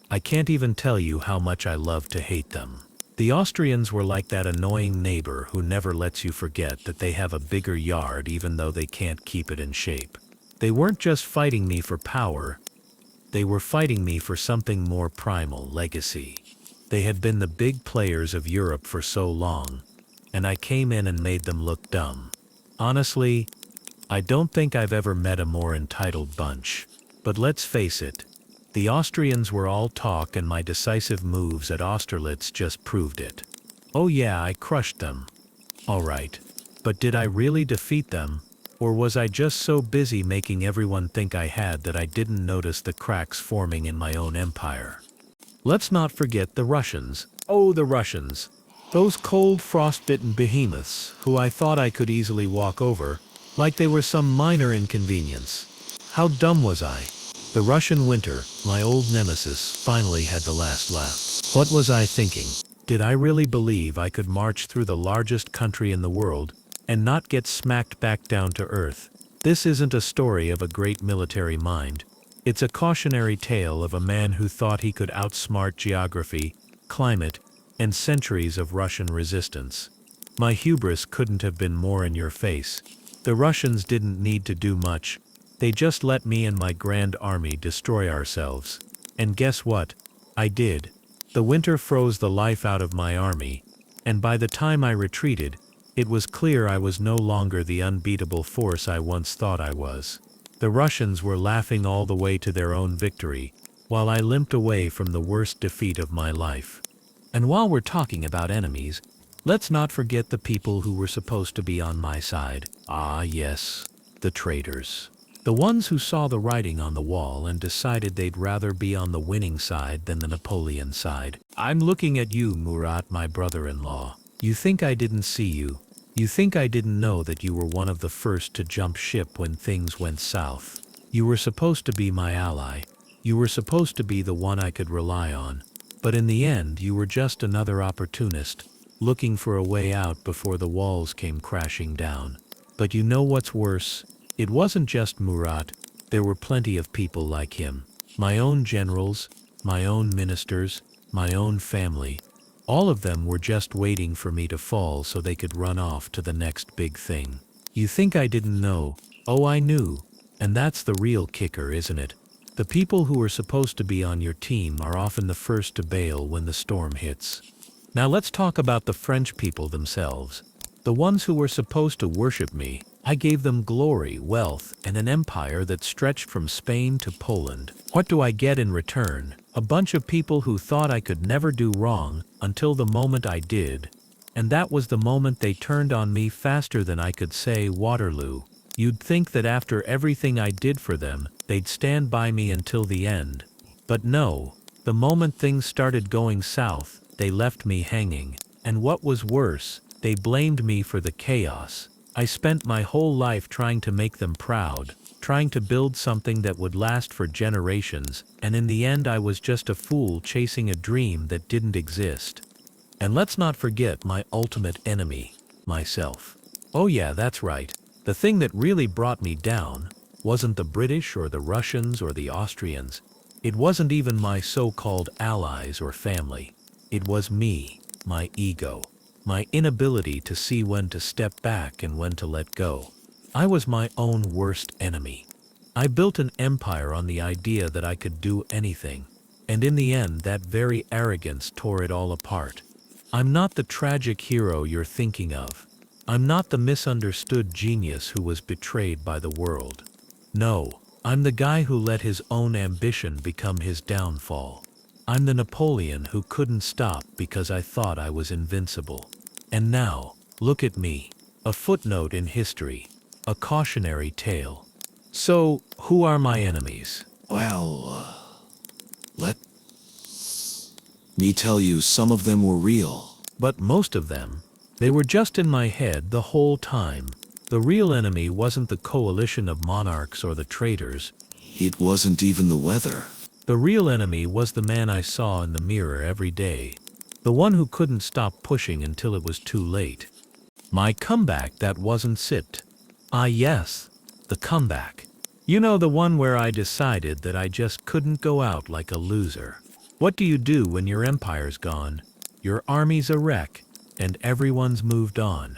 I can't even tell you how much I love to hate them. The Austrians were like that annoying neighbor who never lets you forget that they have a bigger yard even though they can't keep it in shape. They weren't just fighting me for power, they were fighting me for something more primal: legacy. They had been the big players of Europe for so long, and I came in and made them look dumb. Honestly, I don't think I've ever met a more entitled bunch. But let's face it, the Austrians were all talk, and my decisive moves at Austerlitz just proved it. Oh yeah, I crushed them. Alright. But did I really defeat them? Or was I just so busy making everyone think I had that I didn't notice the cracks forming in my own empire? Let's not forget the Russians. Oh, the Russians. Those cold, frost-bitten behemoths who I thought I could easily walk over, like they were some minor inconvenience. How dumb was I? The Russian winter, my old nemesis, finally had the last laugh. What was I thinking? Did I really believe I could march through the largest country in the world and not get smacked back down to earth? This isn't a story of a great military mind. It's a cautionary tale of a man who thought he could outsmart geography, climate, and centuries of Russian resistance. My hubris couldn't have been more in your face. The Russians didn't need to do much. They just let me and my grand army destroy ourselves. And guess what? I did. The winter froze the life out of my army, and by the time I retreated, it was clear I was no longer the unbeatable force I once thought I was. The Russians were laughing all the way to their own victory, while I limped away from the worst defeat of my life. And while we're talking about enemies, let's not forget the people who were supposed to be on my side. Ah yes, the traitors. The ones who saw the writing on the wall and decided they'd rather be on the winning side than the Napoleon side. I'm looking at you, Murat, my brother-in-law. You think I didn't see you? You think I didn't know that you were one of the first to jump ship when things went south? You were supposed to be my ally. You were supposed to be the one I could rely on. But in the end, you were just another opportunist, looking for a way out before the walls came crashing down. But you know what's worse? It wasn't just Murat. There were plenty of people like him. My own generals, my own ministers, my own family. All of them were just waiting for me to fall so they could run off to the next big thing. You think I didn't know? Oh, I knew. And that's the real kicker, isn't it? The people who are supposed to be on your team are often the first to bail when the storm hits. Now let's talk about the French people themselves. The ones who were supposed to worship me. I gave them glory, wealth, and an empire that stretched from Spain to Poland. What do I get in return? A bunch of people who thought I could never do wrong until the moment I did. And that was the moment they turned on me faster than I could say Waterloo. You'd think that after everything I did for them, they'd stand by me until the end. But no, the moment things started going south, they left me hanging. And what was worse, they blamed me for the chaos. I spent my whole life trying to make them proud, trying to build something that would last for generations, and in the end I was just a fool chasing a dream that didn't exist. And let's not forget my ultimate enemy, myself. Oh yeah, that's right. The thing that really brought me down wasn't the British or the Russians or the Austrians. It wasn't even my so-called allies or family. It was me, my ego. My inability to see when to step back and when to let go. I was my own worst enemy. I built an empire on the idea that I could do anything, and in the end that very arrogance tore it all apart. I'm not the tragic hero you're thinking of. I'm not the misunderstood genius who was betrayed by the world. No, I'm the guy who let his own ambition become his downfall. I'm the Napoleon who couldn't stop because I thought I was invincible. And now, look at me. A footnote in history. A cautionary tale. So, who are my enemies? Well, let me tell you, some of them were real. But most of them, they were just in my head the whole time. The real enemy wasn't the coalition of monarchs or the traitors. It wasn't even the weather. The real enemy was the man I saw in the mirror every day. The one who couldn't stop pushing until it was too late. My comeback that wasn't sit. Ah yes, the comeback. You know, the one where I decided that I just couldn't go out like a loser. What do you do when your empire's gone, your army's a wreck, and everyone's moved on?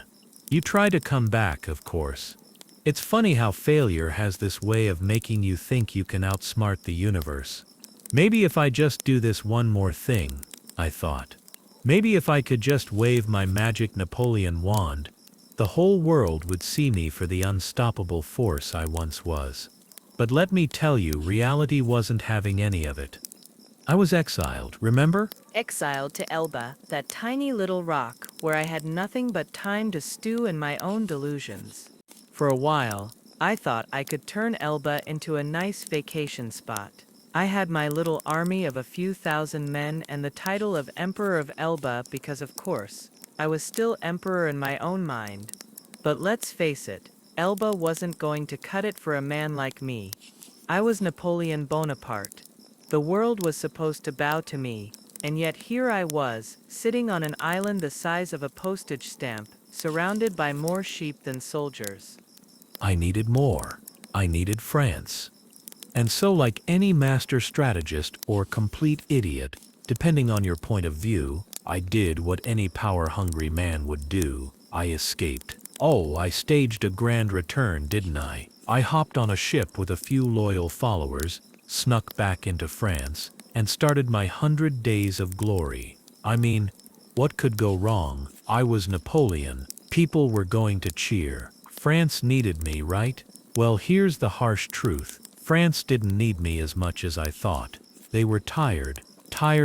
You try to come back, of course. It's funny how failure has this way of making you think you can outsmart the universe. Maybe if I just do this one more thing, I thought. Maybe if I could just wave my magic Napoleon wand, the whole world would see me for the unstoppable force I once was. But let me tell you, reality wasn't having any of it. I was exiled, remember? Exiled to Elba, that tiny little rock where I had nothing but time to stew in my own delusions. For a while, I thought I could turn Elba into a nice vacation spot. I had my little army of a few thousand men and the title of Emperor of Elba because, of course, I was still emperor in my own mind. But let's face it, Elba wasn't going to cut it for a man like me. I was Napoleon Bonaparte. The world was supposed to bow to me, and yet here I was, sitting on an island the size of a postage stamp, surrounded by more sheep than soldiers. I needed more. I needed France. And so, like any master strategist or complete idiot, depending on your point of view, I did what any power-hungry man would do. I escaped. Oh, I staged a grand return, didn't I? I hopped on a ship with a few loyal followers, snuck back into France, and started my 100 days of glory. I mean, what could go wrong? I was Napoleon. People were going to cheer. France needed me, right? Well, here's the harsh truth. France didn't need me as much as I thought. They were tired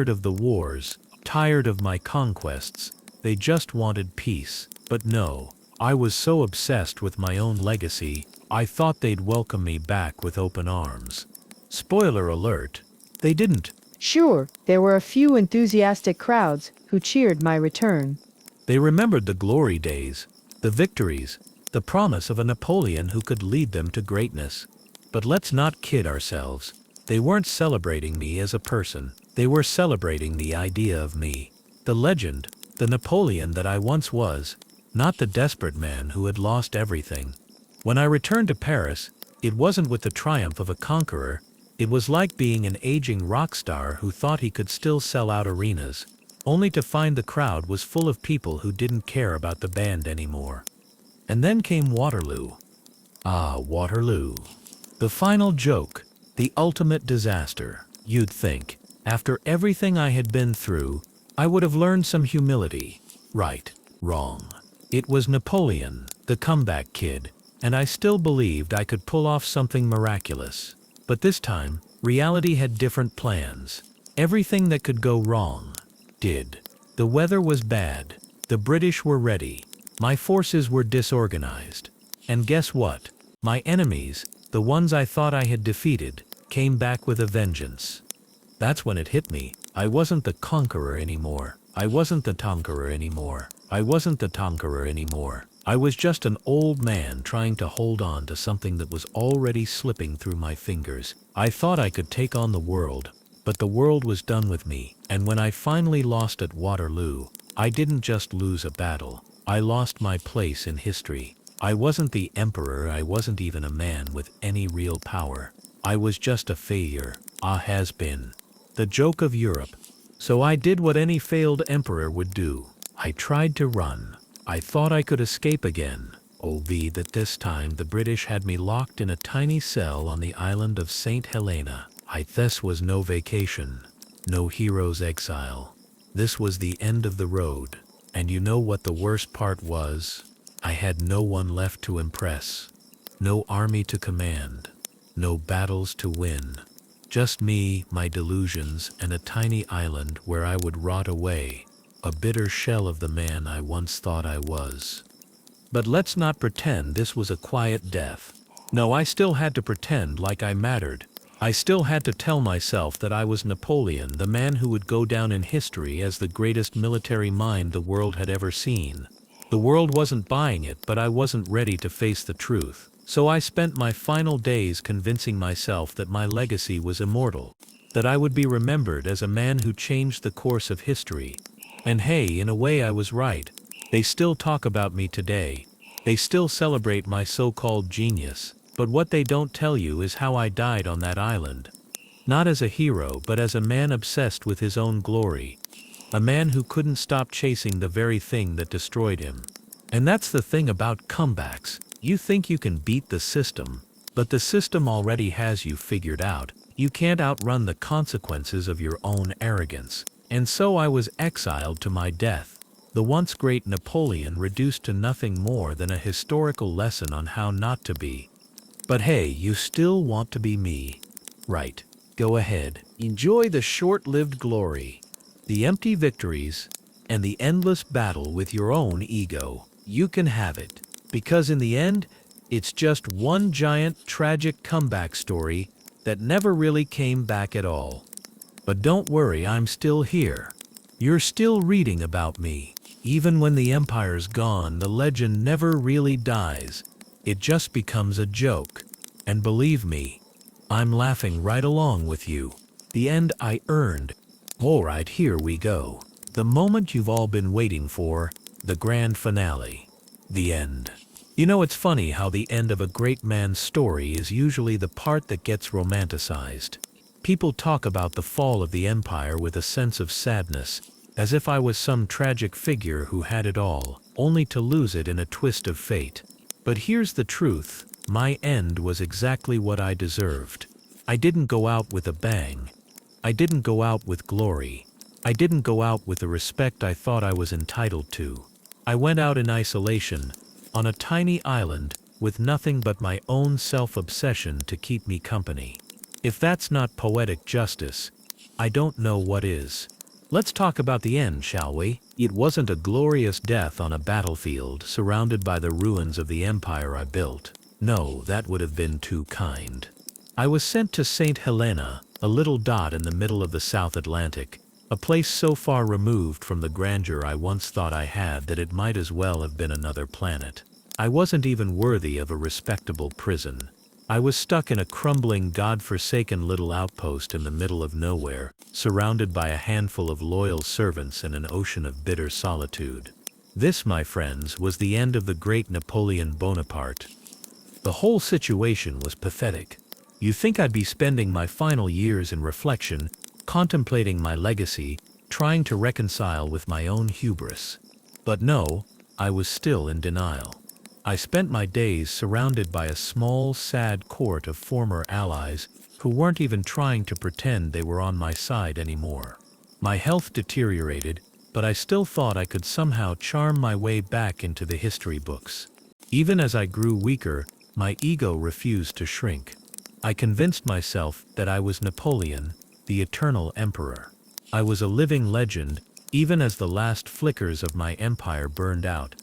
of the wars, tired of my conquests. They just wanted peace. But no, I was so obsessed with my own legacy, I thought they'd welcome me back with open arms. Spoiler alert, they didn't. Sure, there were a few enthusiastic crowds who cheered my return. They remembered the glory days, the victories, the promise of a Napoleon who could lead them to greatness. But let's not kid ourselves. They weren't celebrating me as a person. They were celebrating the idea of me. The legend, the Napoleon that I once was, not the desperate man who had lost everything. When I returned to Paris, it wasn't with the triumph of a conqueror. It was like being an aging rock star who thought he could still sell out arenas, only to find the crowd was full of people who didn't care about the band anymore. And then came Waterloo. Ah, Waterloo. The final joke, the ultimate disaster. You'd think, after everything I had been through, I would have learned some humility. Right, wrong. It was Napoleon, the comeback kid, and I still believed I could pull off something miraculous. But this time, reality had different plans. Everything that could go wrong did. The weather was bad. The British were ready. My forces were disorganized. And guess what? My enemies, the ones I thought I had defeated, came back with a vengeance. That's when it hit me. I wasn't the conqueror anymore. I wasn't the conqueror anymore. I wasn't the conqueror anymore. I was just an old man trying to hold on to something that was already slipping through my fingers. I thought I could take on the world, but the world was done with me. And when I finally lost at Waterloo, I didn't just lose a battle. I lost my place in history. I wasn't the emperor. I wasn't even a man with any real power. I was just a failure, a has-been. The joke of Europe. So I did what any failed emperor would do. I tried to run. I thought I could escape again. Oh, that this time the British had me locked in a tiny cell on the island of St. Helena. This was no vacation, no hero's exile. This was the end of the road. And you know what the worst part was? I had no one left to impress. No army to command. No battles to win. Just me, my delusions, and a tiny island where I would rot away, a bitter shell of the man I once thought I was. But let's not pretend this was a quiet death. No, I still had to pretend like I mattered. I still had to tell myself that I was Napoleon, the man who would go down in history as the greatest military mind the world had ever seen. The world wasn't buying it, but I wasn't ready to face the truth. So I spent my final days convincing myself that my legacy was immortal, that I would be remembered as a man who changed the course of history. And hey, in a way I was right. They still talk about me today. They still celebrate my so-called genius. But what they don't tell you is how I died on that island. Not as a hero, but as a man obsessed with his own glory. A man who couldn't stop chasing the very thing that destroyed him. And that's the thing about comebacks. You think you can beat the system, but the system already has you figured out. You can't outrun the consequences of your own arrogance. And so I was exiled to my death. The once great Napoleon reduced to nothing more than a historical lesson on how not to be. But hey, you still want to be me. Right. Go ahead. Enjoy the short-lived glory, the empty victories, and the endless battle with your own ego. You can have it. Because in the end, it's just one giant, tragic comeback story that never really came back at all. But don't worry, I'm still here. You're still reading about me. Even when the empire's gone, the legend never really dies. It just becomes a joke. And believe me, I'm laughing right along with you. The end I earned. Alright, here we go. The moment you've all been waiting for, the grand finale. The end. You know, it's funny how the end of a great man's story is usually the part that gets romanticized. People talk about the fall of the empire with a sense of sadness, as if I was some tragic figure who had it all, only to lose it in a twist of fate. But here's the truth, my end was exactly what I deserved. I didn't go out with a bang. I didn't go out with glory. I didn't go out with the respect I thought I was entitled to. I went out in isolation, on a tiny island, with nothing but my own self-obsession to keep me company. If that's not poetic justice, I don't know what is. Let's talk about the end, shall we? It wasn't a glorious death on a battlefield surrounded by the ruins of the empire I built. No, that would have been too kind. I was sent to St. Helena, a little dot in the middle of the South Atlantic, a place so far removed from the grandeur I once thought I had that it might as well have been another planet. I wasn't even worthy of a respectable prison. I was stuck in a crumbling, god-forsaken little outpost in the middle of nowhere, surrounded by a handful of loyal servants and an ocean of bitter solitude. This, my friends, was the end of the great Napoleon Bonaparte. The whole situation was pathetic. You think I'd be spending my final years in reflection, contemplating my legacy, trying to reconcile with my own hubris. But no, I was still in denial. I spent my days surrounded by a small, sad court of former allies who weren't even trying to pretend they were on my side anymore. My health deteriorated, but I still thought I could somehow charm my way back into the history books. Even as I grew weaker, my ego refused to shrink. I convinced myself that I was Napoleon, the eternal emperor. I was a living legend, even as the last flickers of my empire burned out.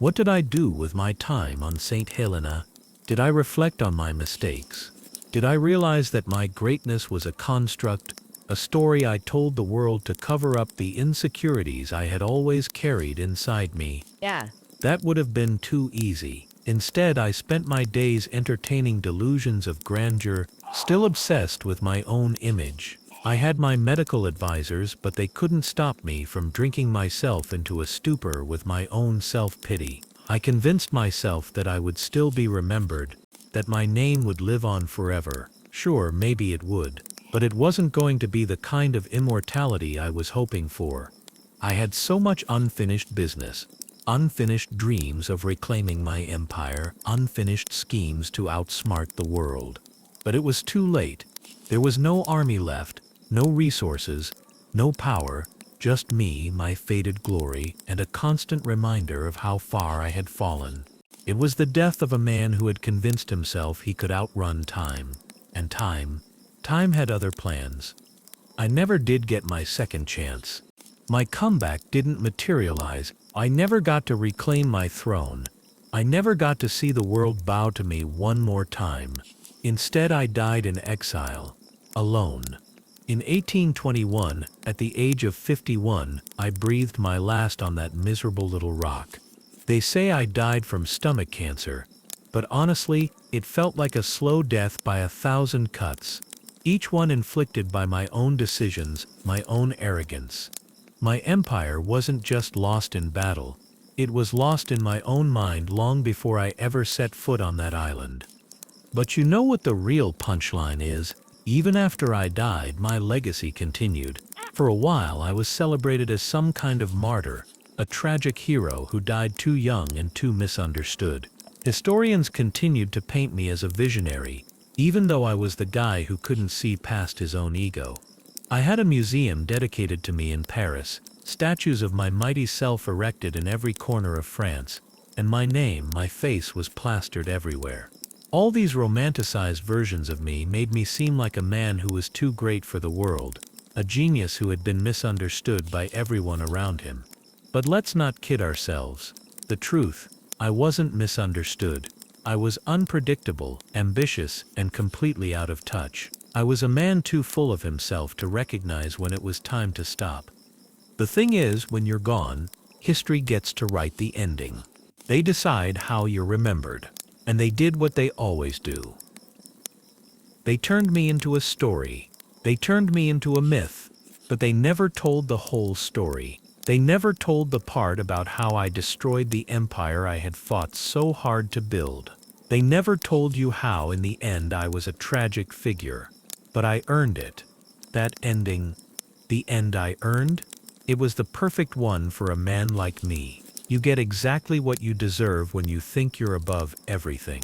What did I do with my time on St. Helena? Did I reflect on my mistakes? Did I realize that my greatness was a construct, a story I told the world to cover up the insecurities I had always carried inside me? Yeah. That would have been too easy. Instead, I spent my days entertaining delusions of grandeur, still obsessed with my own image. I had my medical advisors, but they couldn't stop me from drinking myself into a stupor with my own self-pity. I convinced myself that I would still be remembered, that my name would live on forever. Sure, maybe it would, but it wasn't going to be the kind of immortality I was hoping for. I had so much unfinished business, unfinished dreams of reclaiming my empire, unfinished schemes to outsmart the world. But it was too late. There was no army left, no resources, no power, just me, my faded glory, and a constant reminder of how far I had fallen. It was the death of a man who had convinced himself he could outrun time. And time had other plans. I never did get my second chance. My comeback didn't materialize. I never got to reclaim my throne. I never got to see the world bow to me one more time. Instead, I died in exile, alone. In 1821, at the age of 51, I breathed my last on that miserable little rock. They say I died from stomach cancer, but honestly, it felt like a slow death by 1,000 cuts, each one inflicted by my own decisions, my own arrogance. My empire wasn't just lost in battle, it was lost in my own mind long before I ever set foot on that island. But you know what the real punchline is? Even after I died, my legacy continued. For a while, I was celebrated as some kind of martyr, a tragic hero who died too young and too misunderstood. Historians continued to paint me as a visionary, even though I was the guy who couldn't see past his own ego. I had a museum dedicated to me in Paris, statues of my mighty self erected in every corner of France, and my name, my face was plastered everywhere. All these romanticized versions of me made me seem like a man who was too great for the world, a genius who had been misunderstood by everyone around him. But let's not kid ourselves. The truth, I wasn't misunderstood. I was unpredictable, ambitious, and completely out of touch. I was a man too full of himself to recognize when it was time to stop. The thing is, when you're gone, history gets to write the ending. They decide how you're remembered. And they did what they always do. They turned me into a story. They turned me into a myth. But they never told the whole story. They never told the part about how I destroyed the empire I had fought so hard to build. They never told you how in the end I was a tragic figure. But I earned it. That ending, the end I earned, it was the perfect one for a man like me. You get exactly what you deserve when you think you're above everything.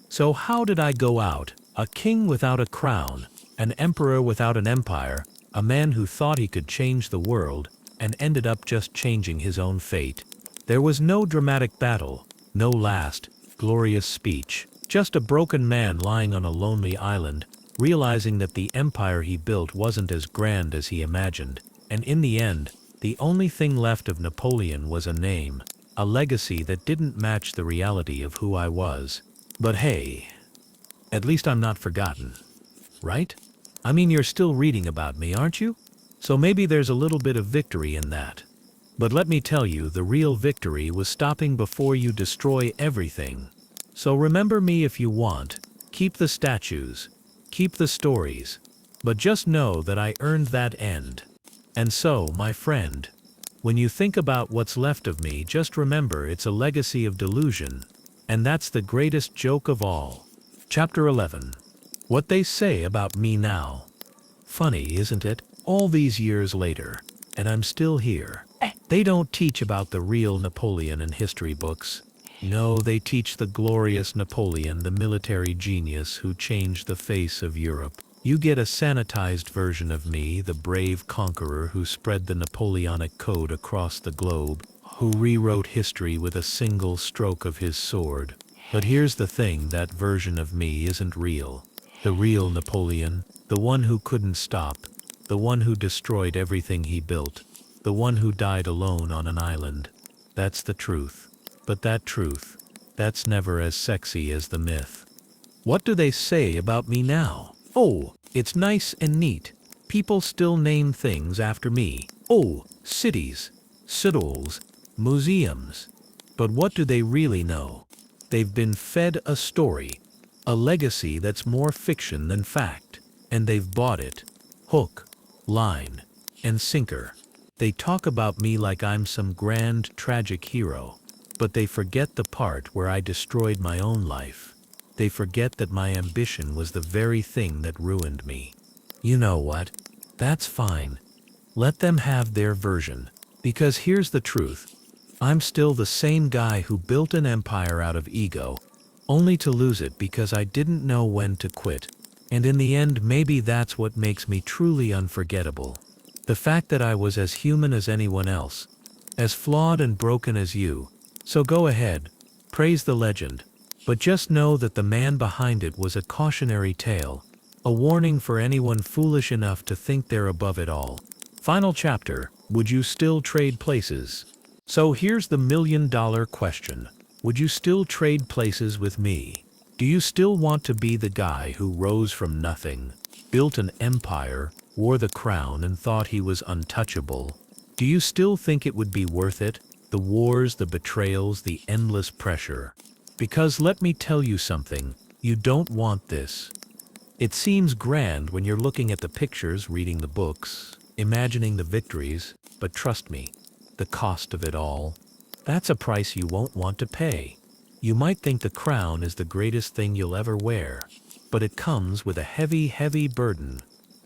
So how did I go out, a king without a crown, an emperor without an empire, a man who thought he could change the world, and ended up just changing his own fate? There was no dramatic battle, no last, glorious speech, just a broken man lying on a lonely island, realizing that the empire he built wasn't as grand as he imagined, and in the end, the only thing left of Napoleon was a name, a legacy that didn't match the reality of who I was. But hey, at least I'm not forgotten, right? I mean, you're still reading about me, aren't you? So maybe there's a little bit of victory in that. But let me tell you, the real victory was stopping before you destroy everything. So remember me if you want, keep the statues, keep the stories, but just know that I earned that end. And so, my friend, when you think about what's left of me, just remember it's a legacy of delusion, and that's the greatest joke of all. Chapter 11. What they say about me now. Funny, isn't it? All these years later, and I'm still here. They don't teach about the real Napoleon in history books. No, they teach the glorious Napoleon, the military genius who changed the face of Europe. You get a sanitized version of me, the brave conqueror who spread the Napoleonic code across the globe, who rewrote history with a single stroke of his sword. But here's the thing, that version of me isn't real. The real Napoleon, the one who couldn't stop, the one who destroyed everything he built, the one who died alone on an island. That's the truth. But that truth, that's never as sexy as the myth. What do they say about me now? Oh, it's nice and neat. People still name things after me. Oh, cities, citadels, museums. But what do they really know? They've been fed a story, a legacy that's more fiction than fact. And they've bought it. Hook, line, and sinker. They talk about me like I'm some grand, tragic hero. But they forget the part where I destroyed my own life. They forget that my ambition was the very thing that ruined me. You know what? That's fine. Let them have their version. Because here's the truth. I'm still the same guy who built an empire out of ego, only to lose it because I didn't know when to quit. And in the end, maybe that's what makes me truly unforgettable. The fact that I was as human as anyone else, as flawed and broken as you. So go ahead, praise the legend. But just know that the man behind it was a cautionary tale, a warning for anyone foolish enough to think they're above it all. Final chapter, would you still trade places? So here's the million-dollar question. Would you still trade places with me? Do you still want to be the guy who rose from nothing, built an empire, wore the crown and thought he was untouchable? Do you still think it would be worth it? The wars, the betrayals, the endless pressure. Because let me tell you something, you don't want this. It seems grand when you're looking at the pictures, reading the books, imagining the victories, but trust me, the cost of it all, that's a price you won't want to pay. You might think the crown is the greatest thing you'll ever wear, but it comes with a heavy, heavy burden,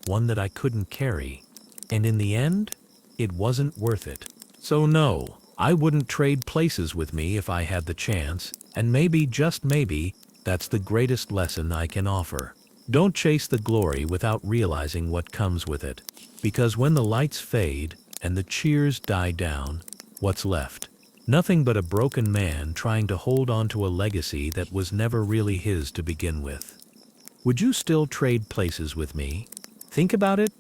one that I couldn't carry. And in the end, it wasn't worth it. So no, I wouldn't trade places with me if I had the chance, and maybe, just maybe, that's the greatest lesson I can offer. Don't chase the glory without realizing what comes with it, because when the lights fade and the cheers die down, what's left? Nothing but a broken man trying to hold on to a legacy that was never really his to begin with. Would you still trade places with me? Think about it.